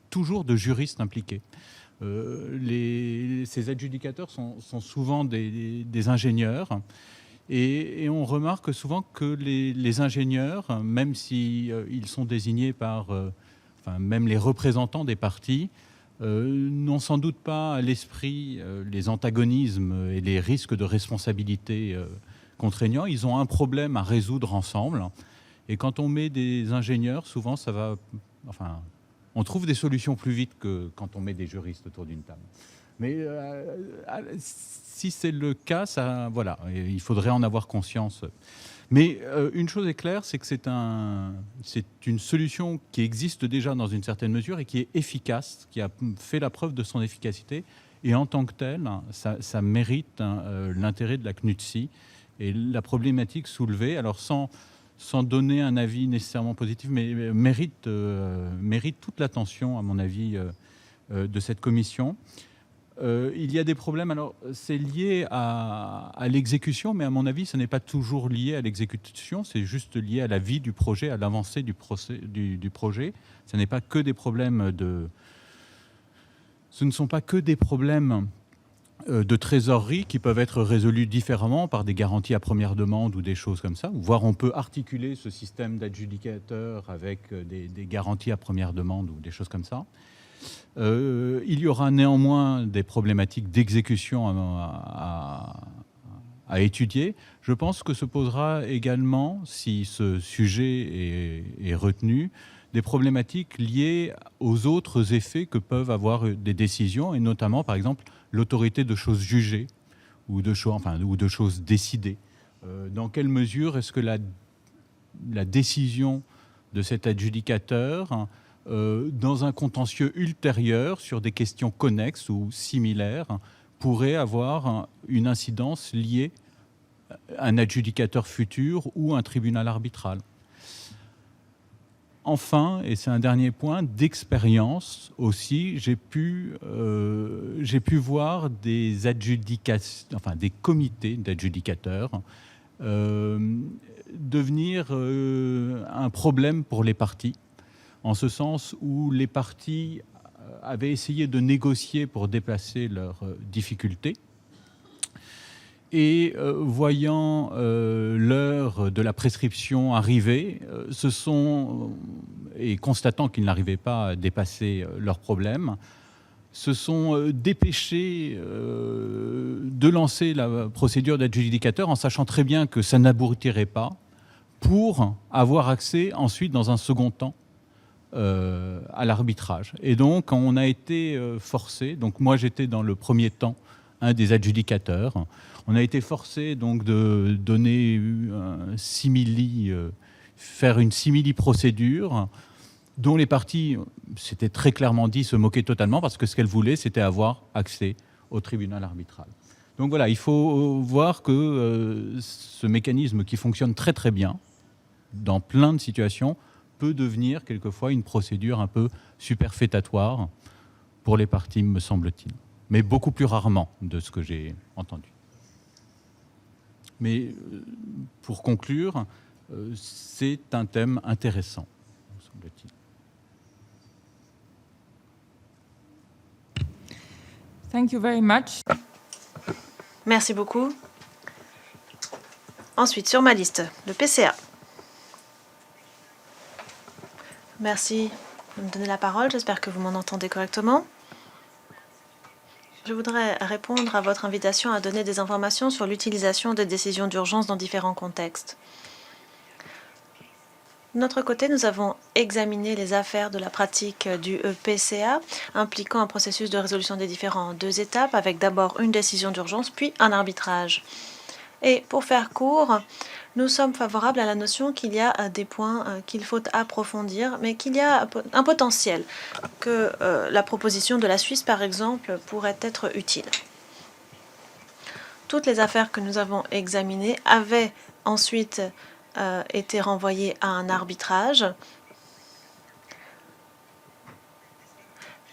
toujours de juristes impliqués. Ces adjudicateurs sont souvent des ingénieurs et on remarque souvent que les ingénieurs, même s'ils sont désignés par même les représentants des parties, n'ont sans doute pas à l'esprit les antagonismes et les risques de responsabilité contraignants. Ils ont un problème à résoudre ensemble. Et quand on met des ingénieurs, souvent, ça va... Enfin, on trouve des solutions plus vite que quand on met des juristes autour d'une table. Mais si c'est le cas, voilà, il faudrait en avoir conscience. Mais une chose est claire, c'est que c'est une solution qui existe déjà dans une certaine mesure et qui est efficace, qui a fait la preuve de son efficacité. Et en tant que telle, ça mérite l'intérêt de la CNUTSI et la problématique soulevée. Alors sans donner un avis nécessairement positif, mais mérite toute l'attention, à mon avis, de cette commission. Il y a des problèmes, alors c'est lié à l'exécution, mais à mon avis, ce n'est pas toujours lié à l'exécution, c'est juste lié à la vie du projet, à l'avancée du projet. Ce n'est pas que des problèmes Ce ne sont pas que des problèmes de trésorerie qui peuvent être résolus différemment par des garanties à première demande ou des choses comme ça, voire on peut articuler ce système d'adjudicateur avec des garanties à première demande ou des choses comme ça. Il y aura néanmoins des problématiques d'exécution à étudier. Je pense que se posera également, si ce sujet est retenu, des problématiques liées aux autres effets que peuvent avoir des décisions, et notamment, par exemple, l'autorité de choses jugées ou de choses décidées. Dans quelle mesure est-ce que la décision de cet adjudicateur, dans un contentieux ultérieur sur des questions connexes ou similaires, pourrait avoir une incidence liée un adjudicateur futur ou un tribunal arbitral. Enfin, et c'est un dernier point, d'expérience aussi, j'ai pu voir des des comités d'adjudicateurs devenir un problème pour les parties, en ce sens où les parties avaient essayé de négocier pour déplacer leurs difficultés. Et voyant l'heure de la prescription arriver, et constatant qu'ils n'arrivaient pas à dépasser leurs problèmes, se sont dépêchés de lancer la procédure d'adjudicateur en sachant très bien que ça n'aboutirait pas, pour avoir accès ensuite, dans un second temps, à l'arbitrage. Et donc, on a été forcé, donc moi j'étais dans le premier temps un des adjudicateurs, on a été forcé donc de donner faire une simili-procédure dont les parties, c'était très clairement dit, se moquaient totalement parce que ce qu'elles voulaient, c'était avoir accès au tribunal arbitral. Donc voilà, il faut voir que ce mécanisme qui fonctionne très très bien dans plein de situations peut devenir quelquefois une procédure un peu superfétatoire pour les parties, me semble-t-il. Mais beaucoup plus rarement de ce que j'ai entendu. Mais pour conclure, c'est un thème intéressant, me semble-t-il. Thank you very much. Merci beaucoup. Ensuite, sur ma liste, le PCA. Merci de me donner la parole. J'espère que vous m'en entendez correctement. Je voudrais répondre à votre invitation à donner des informations sur l'utilisation des décisions d'urgence dans différents contextes. De notre côté, nous avons examiné les affaires de la pratique du PCA, impliquant un processus de résolution des différends en 2 étapes, avec d'abord une décision d'urgence, puis un arbitrage. Et pour faire court, nous sommes favorables à la notion qu'il y a des points qu'il faut approfondir, mais qu'il y a un potentiel que la proposition de la Suisse, par exemple, pourrait être utile. Toutes les affaires que nous avons examinées avaient ensuite été renvoyées à un arbitrage.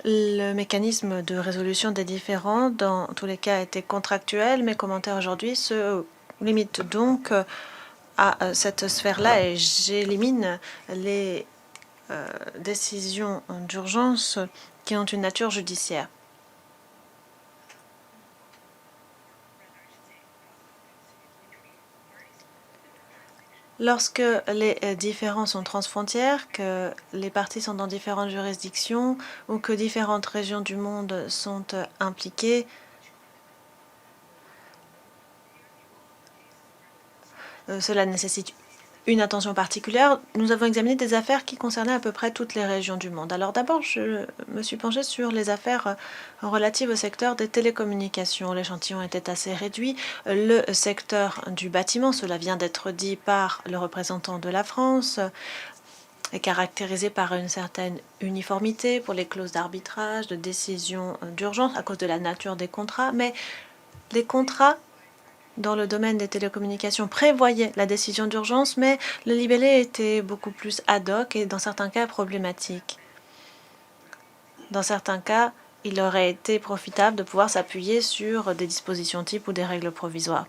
Le mécanisme de résolution des différends, dans tous les cas, était contractuel. Mes commentaires aujourd'hui se limitent donc à cette sphère-là et j'élimine les décisions d'urgence qui ont une nature judiciaire. Lorsque les différends sont transfrontières, que les parties sont dans différentes juridictions ou que différentes régions du monde sont impliquées, cela nécessite une attention particulière. Nous avons examiné des affaires qui concernaient à peu près toutes les régions du monde. Alors d'abord, je me suis penchée sur les affaires relatives au secteur des télécommunications. L'échantillon était assez réduit. Le secteur du bâtiment, cela vient d'être dit par le représentant de la France, est caractérisé par une certaine uniformité pour les clauses d'arbitrage, de décision d'urgence à cause de la nature des contrats, mais les contrats dans le domaine des télécommunications prévoyait la décision d'urgence, mais le libellé était beaucoup plus ad hoc et dans certains cas problématique. Dans certains cas, il aurait été profitable de pouvoir s'appuyer sur des dispositions types ou des règles provisoires.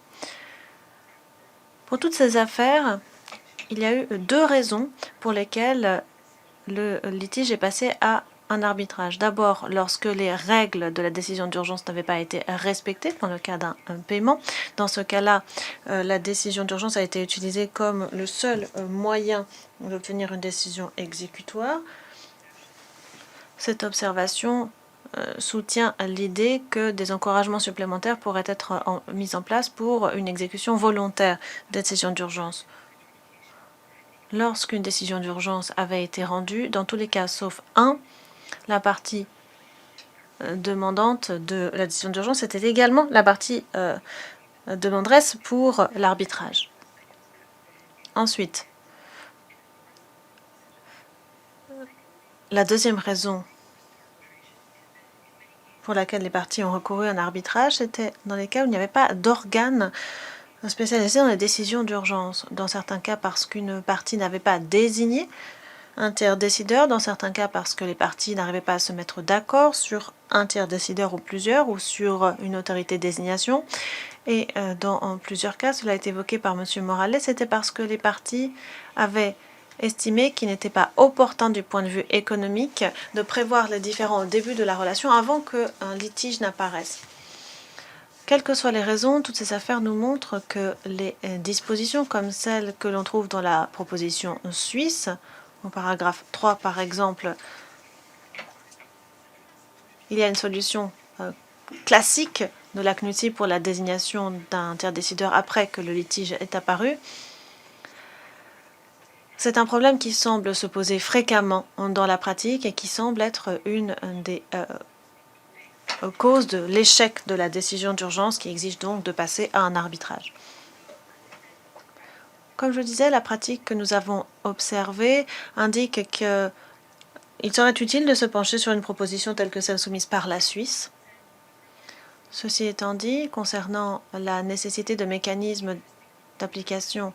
Pour toutes ces affaires, il y a eu 2 raisons pour lesquelles le litige est passé à un arbitrage. D'abord, lorsque les règles de la décision d'urgence n'avaient pas été respectées dans le cas d'un paiement. Dans ce cas-là, la décision d'urgence a été utilisée comme le seul moyen d'obtenir une décision exécutoire. Cette observation soutient l'idée que des encouragements supplémentaires pourraient être mis en place pour une exécution volontaire des décisions d'urgence. Lorsqu'une décision d'urgence avait été rendue, dans tous les cas sauf un, la partie demandante de la décision d'urgence était également la partie demanderesse pour l'arbitrage. Ensuite, la deuxième raison pour laquelle les parties ont recouru à un arbitrage, c'était dans les cas où il n'y avait pas d'organe spécialisé dans les décisions d'urgence. Dans certains cas, parce qu'une partie n'avait pas désigné un tiers décideur, dans certains cas parce que les parties n'arrivaient pas à se mettre d'accord sur un tiers décideur ou plusieurs, ou sur une autorité de désignation. Et dans plusieurs cas, cela a été évoqué par M. Morales, c'était parce que les parties avaient estimé qu'il n'était pas opportun du point de vue économique de prévoir les différends au début de la relation avant qu'un litige n'apparaisse. Quelles que soient les raisons, toutes ces affaires nous montrent que les dispositions comme celles que l'on trouve dans la proposition suisse, au paragraphe 3 par exemple, il y a une solution classique de la CNUTI pour la désignation d'un tiers décideur après que le litige est apparu. C'est un problème qui semble se poser fréquemment dans la pratique et qui semble être une des causes de l'échec de la décision d'urgence qui exige donc de passer à un arbitrage. Comme je disais, la pratique que nous avons observée indique qu'il serait utile de se pencher sur une proposition telle que celle soumise par la Suisse. Ceci étant dit, concernant la nécessité de mécanismes d'application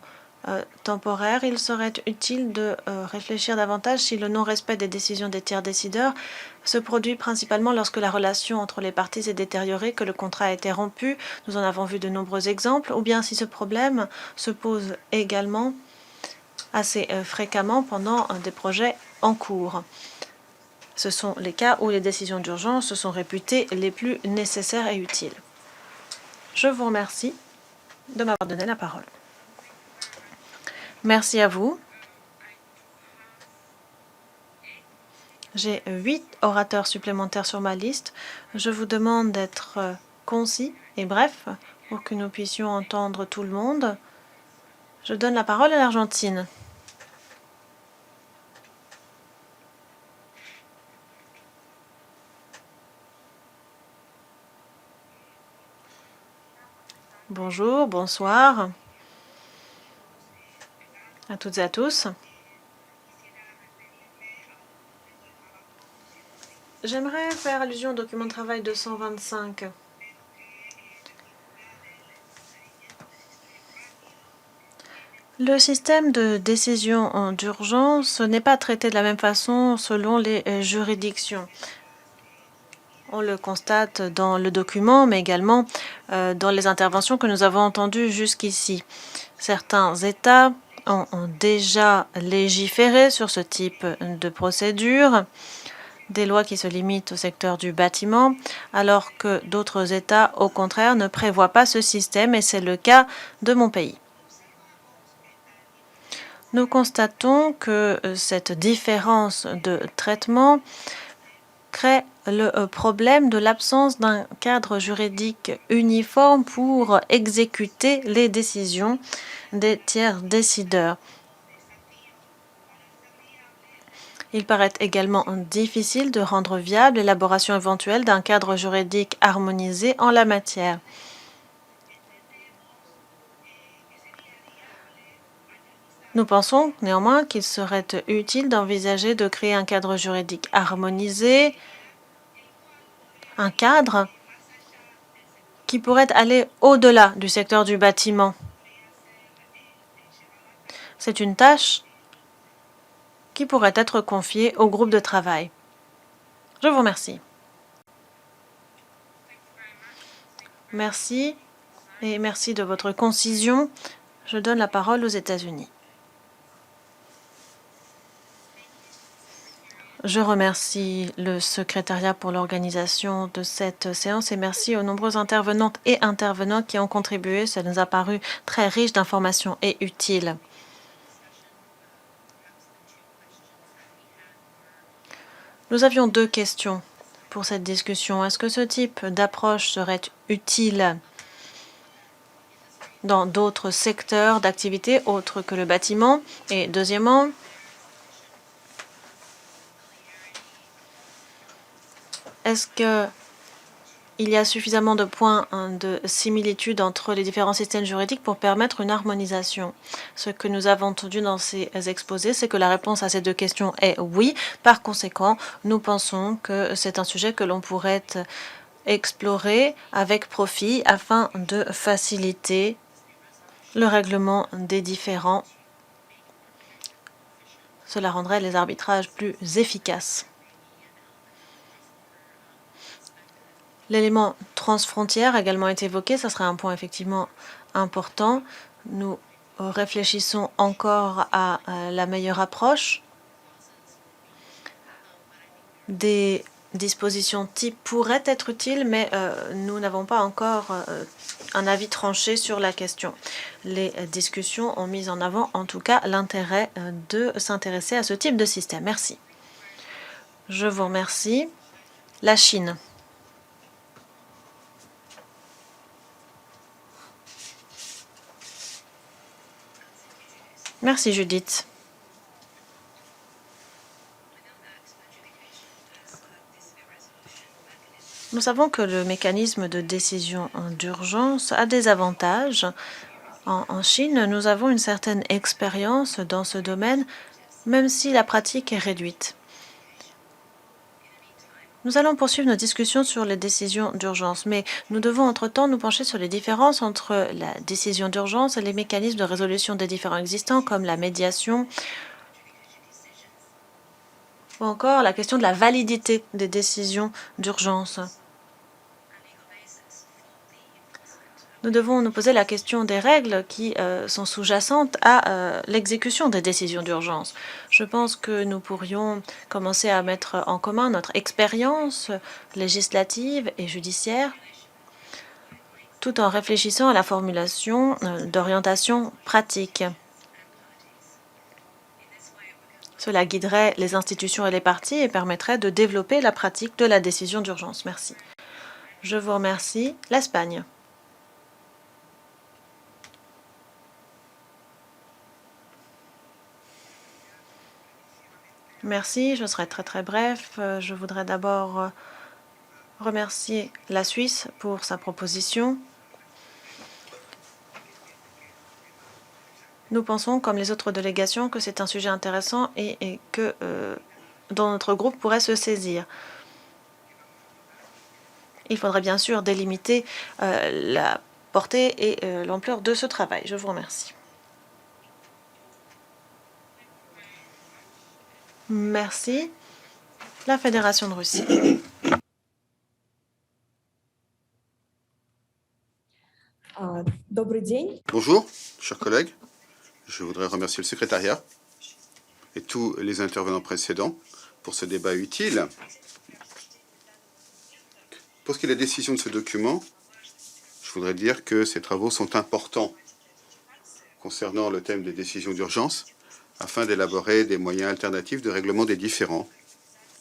temporaire, il serait utile de réfléchir davantage si le non-respect des décisions des tiers décideurs se produit principalement lorsque la relation entre les parties s'est détériorée, que le contrat a été rompu, nous en avons vu de nombreux exemples, ou bien si ce problème se pose également assez fréquemment pendant des projets en cours. Ce sont les cas où les décisions d'urgence se sont réputées les plus nécessaires et utiles. Je vous remercie de m'avoir donné la parole. Merci à vous. J'ai 8 orateurs supplémentaires sur ma liste. Je vous demande d'être concis et bref pour que nous puissions entendre tout le monde. Je donne la parole à l'Argentine. Bonjour, bonsoir à toutes et à tous. J'aimerais faire allusion au document de travail 225. Le système de décision d'urgence n'est pas traité de la même façon selon les juridictions. On le constate dans le document, mais également dans les interventions que nous avons entendues jusqu'ici. Certains États ont déjà légiféré sur ce type de procédure, des lois qui se limitent au secteur du bâtiment, alors que d'autres États, au contraire, ne prévoient pas ce système, et c'est le cas de mon pays. Nous constatons que cette différence de traitement crée le problème de l'absence d'un cadre juridique uniforme pour exécuter les décisions des tiers décideurs. Il paraît également difficile de rendre viable l'élaboration éventuelle d'un cadre juridique harmonisé en la matière. Nous pensons néanmoins qu'il serait utile d'envisager de créer un cadre juridique harmonisé, un cadre qui pourrait aller au-delà du secteur du bâtiment. C'est une tâche qui pourrait être confiée au groupe de travail. Je vous remercie. Merci et merci de votre concision. Je donne la parole aux États-Unis. Je remercie le secrétariat pour l'organisation de cette séance et merci aux nombreuses intervenantes et intervenants qui ont contribué. Ça nous a paru très riche d'informations et utile. Nous avions 2 questions pour cette discussion. Est-ce que ce type d'approche serait utile dans d'autres secteurs d'activité autres que le bâtiment? Et deuxièmement, est-ce qu'il y a suffisamment de points de similitude entre les différents systèmes juridiques pour permettre une harmonisation? Ce que nous avons entendu dans ces exposés, c'est que la réponse à ces 2 questions est oui. Par conséquent, nous pensons que c'est un sujet que l'on pourrait explorer avec profit afin de faciliter le règlement des différends. Cela rendrait les arbitrages plus efficaces. L'élément transfrontière a également été évoqué. Ce serait un point effectivement important. Nous réfléchissons encore à la meilleure approche. Des dispositions types pourraient être utiles, mais nous n'avons pas encore un avis tranché sur la question. Les discussions ont mis en avant, en tout cas, l'intérêt de s'intéresser à ce type de système. Merci. Je vous remercie. La Chine. Merci, Judith. Nous savons que le mécanisme de décision d'urgence a des avantages. En Chine, nous avons une certaine expérience dans ce domaine, même si la pratique est réduite. Nous allons poursuivre nos discussions sur les décisions d'urgence, mais nous devons entre-temps nous pencher sur les différences entre la décision d'urgence et les mécanismes de résolution des différends existants, comme la médiation, ou encore la question de la validité des décisions d'urgence. Nous devons nous poser la question des règles qui sont sous-jacentes à l'exécution des décisions d'urgence. Je pense que nous pourrions commencer à mettre en commun notre expérience législative et judiciaire, tout en réfléchissant à la formulation d'orientation pratique. Cela guiderait les institutions et les parties et permettrait de développer la pratique de la décision d'urgence. Merci. Je vous remercie. L'Espagne. Merci, je serai très bref. Je voudrais d'abord remercier la Suisse pour sa proposition. Nous pensons, comme les autres délégations, que c'est un sujet intéressant et que dont notre groupe pourrait se saisir. Il faudrait bien sûr délimiter la portée et l'ampleur de ce travail. Je vous remercie. Merci. La Fédération de Russie. Bonjour, chers collègues. Je voudrais remercier le secrétariat et tous les intervenants précédents pour ce débat utile. Pour ce qui est de la décision de ce document, je voudrais dire que ces travaux sont importants concernant le thème des décisions d'urgence afin d'élaborer des moyens alternatifs de règlement des différends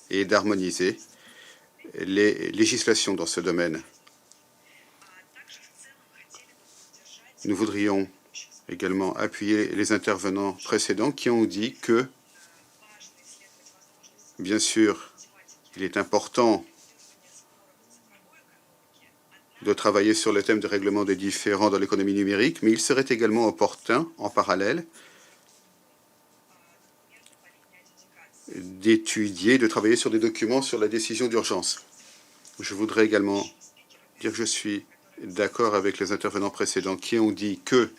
et d'harmoniser les législations dans ce domaine. Nous voudrions également appuyer les intervenants précédents qui ont dit que, bien sûr, il est important de travailler sur le thème de règlement des différends dans l'économie numérique, mais il serait également opportun, en parallèle, d'étudier, de travailler sur des documents sur la décision d'urgence. Je voudrais également dire que je suis d'accord avec les intervenants précédents qui ont dit que,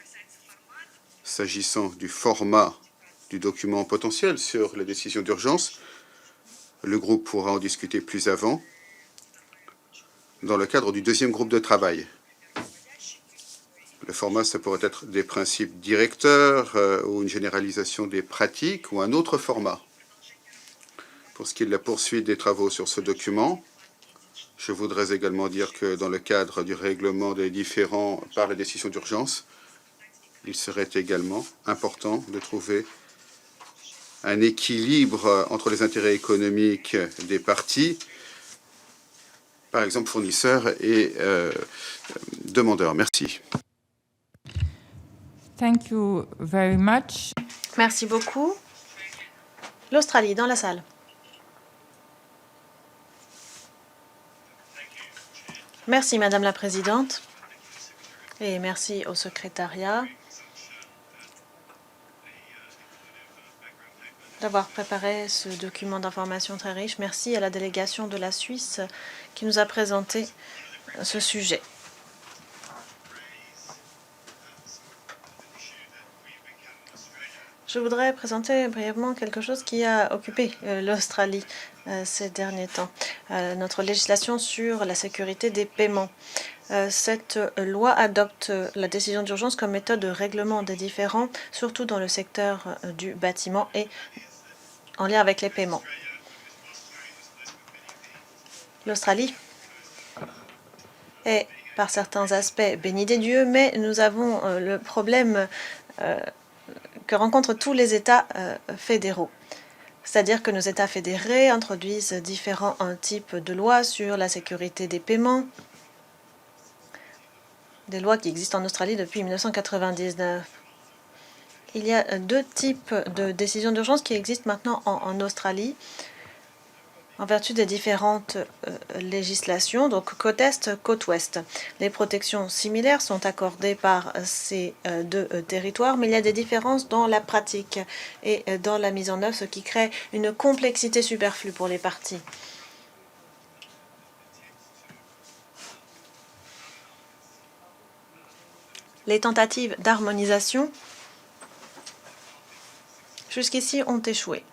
s'agissant du format du document potentiel sur les décisions d'urgence, le groupe pourra en discuter plus avant dans le cadre du deuxième groupe de travail. Le format, ça pourrait être des principes directeurs ou une généralisation des pratiques ou un autre format. Pour ce qui est de la poursuite des travaux sur ce document, je voudrais également dire que dans le cadre du règlement des différends par la décision d'urgence, il serait également important de trouver un équilibre entre les intérêts économiques des parties, par exemple fournisseurs et demandeurs. Merci. Thank you very much. Merci beaucoup. L'Australie, dans la salle. Merci, Madame la Présidente, et merci au secrétariat d'avoir préparé ce document d'information très riche. Merci à la délégation de la Suisse qui nous a présenté ce sujet. Je voudrais présenter brièvement quelque chose qui a occupé l'Australie ces derniers temps, notre législation sur la sécurité des paiements. Cette loi adopte la décision d'urgence comme méthode de règlement des différends, surtout dans le secteur du bâtiment et en lien avec les paiements. L'Australie est, par certains aspects, bénie des dieux, mais nous avons le problème que rencontrent tous les États fédéraux. C'est-à-dire que nos États fédérés introduisent différents types de lois sur la sécurité des paiements, des lois qui existent en Australie depuis 1999. Il y a deux types de décisions d'urgence qui existent maintenant en Australie, en vertu des différentes législations, donc côte Est, côte Ouest. Les protections similaires sont accordées par ces deux territoires, mais il y a des différences dans la pratique et dans la mise en œuvre, ce qui crée une complexité superflue pour les parties. Les tentatives d'harmonisation jusqu'ici ont échoué.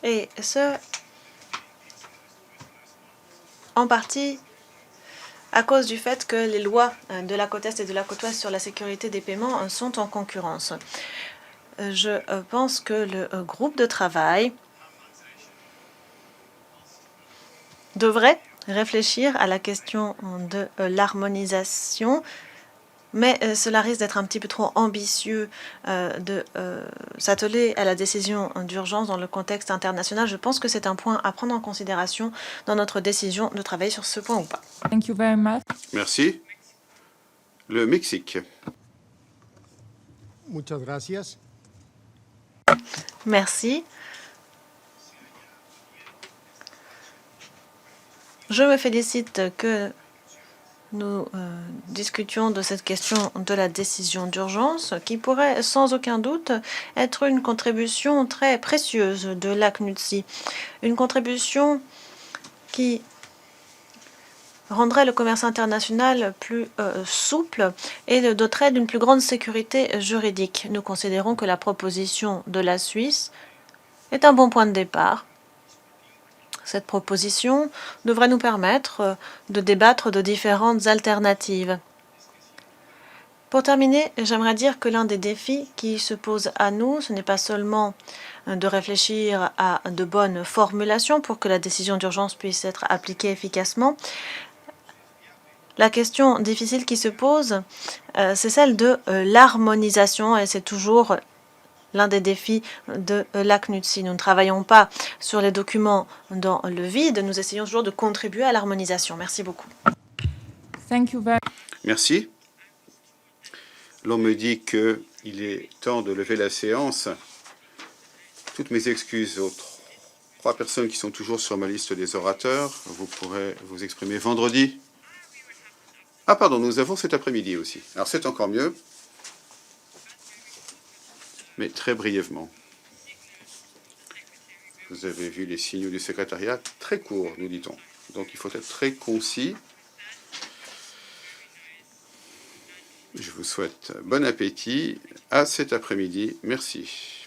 Et ce, en partie, à cause du fait que les lois de la côte Est et de la côte Ouest sur la sécurité des paiements sont en concurrence. Je pense que le groupe de travail devrait réfléchir à la question de l'harmonisation, mais cela risque d'être un petit peu trop ambitieux de s'atteler à la décision d'urgence dans le contexte international. Je pense que c'est un point à prendre en considération dans notre décision de travailler sur ce point ou pas. Thank you very much. Merci. Le Mexique. Muchas gracias. Merci. Je me félicite que nous discutions de cette question de la décision d'urgence qui pourrait sans aucun doute être une contribution très précieuse de l'ACNUTSI. Une contribution qui rendrait le commerce international plus souple et le doterait d'une plus grande sécurité juridique. Nous considérons que la proposition de la Suisse est un bon point de départ. Cette proposition devrait nous permettre de débattre de différentes alternatives. Pour terminer, j'aimerais dire que l'un des défis qui se posent à nous, ce n'est pas seulement de réfléchir à de bonnes formulations pour que la décision d'urgence puisse être appliquée efficacement. La question difficile qui se pose, c'est celle de l'harmonisation et c'est toujours l'un des défis de l'ACNUTSI. Nous ne travaillons pas sur les documents dans le vide, nous essayons toujours de contribuer à l'harmonisation. Merci beaucoup. Thank you very Merci. L'on me dit qu'il est temps de lever la séance. Toutes mes excuses aux 3 personnes qui sont toujours sur ma liste des orateurs. Vous pourrez vous exprimer vendredi. Ah pardon, nous avons cet après-midi aussi. Alors c'est encore mieux. Mais très brièvement. Vous avez vu les signaux du secrétariat, très courts, nous dit-on. Donc il faut être très concis. Je vous souhaite bon appétit à cet après-midi. Merci.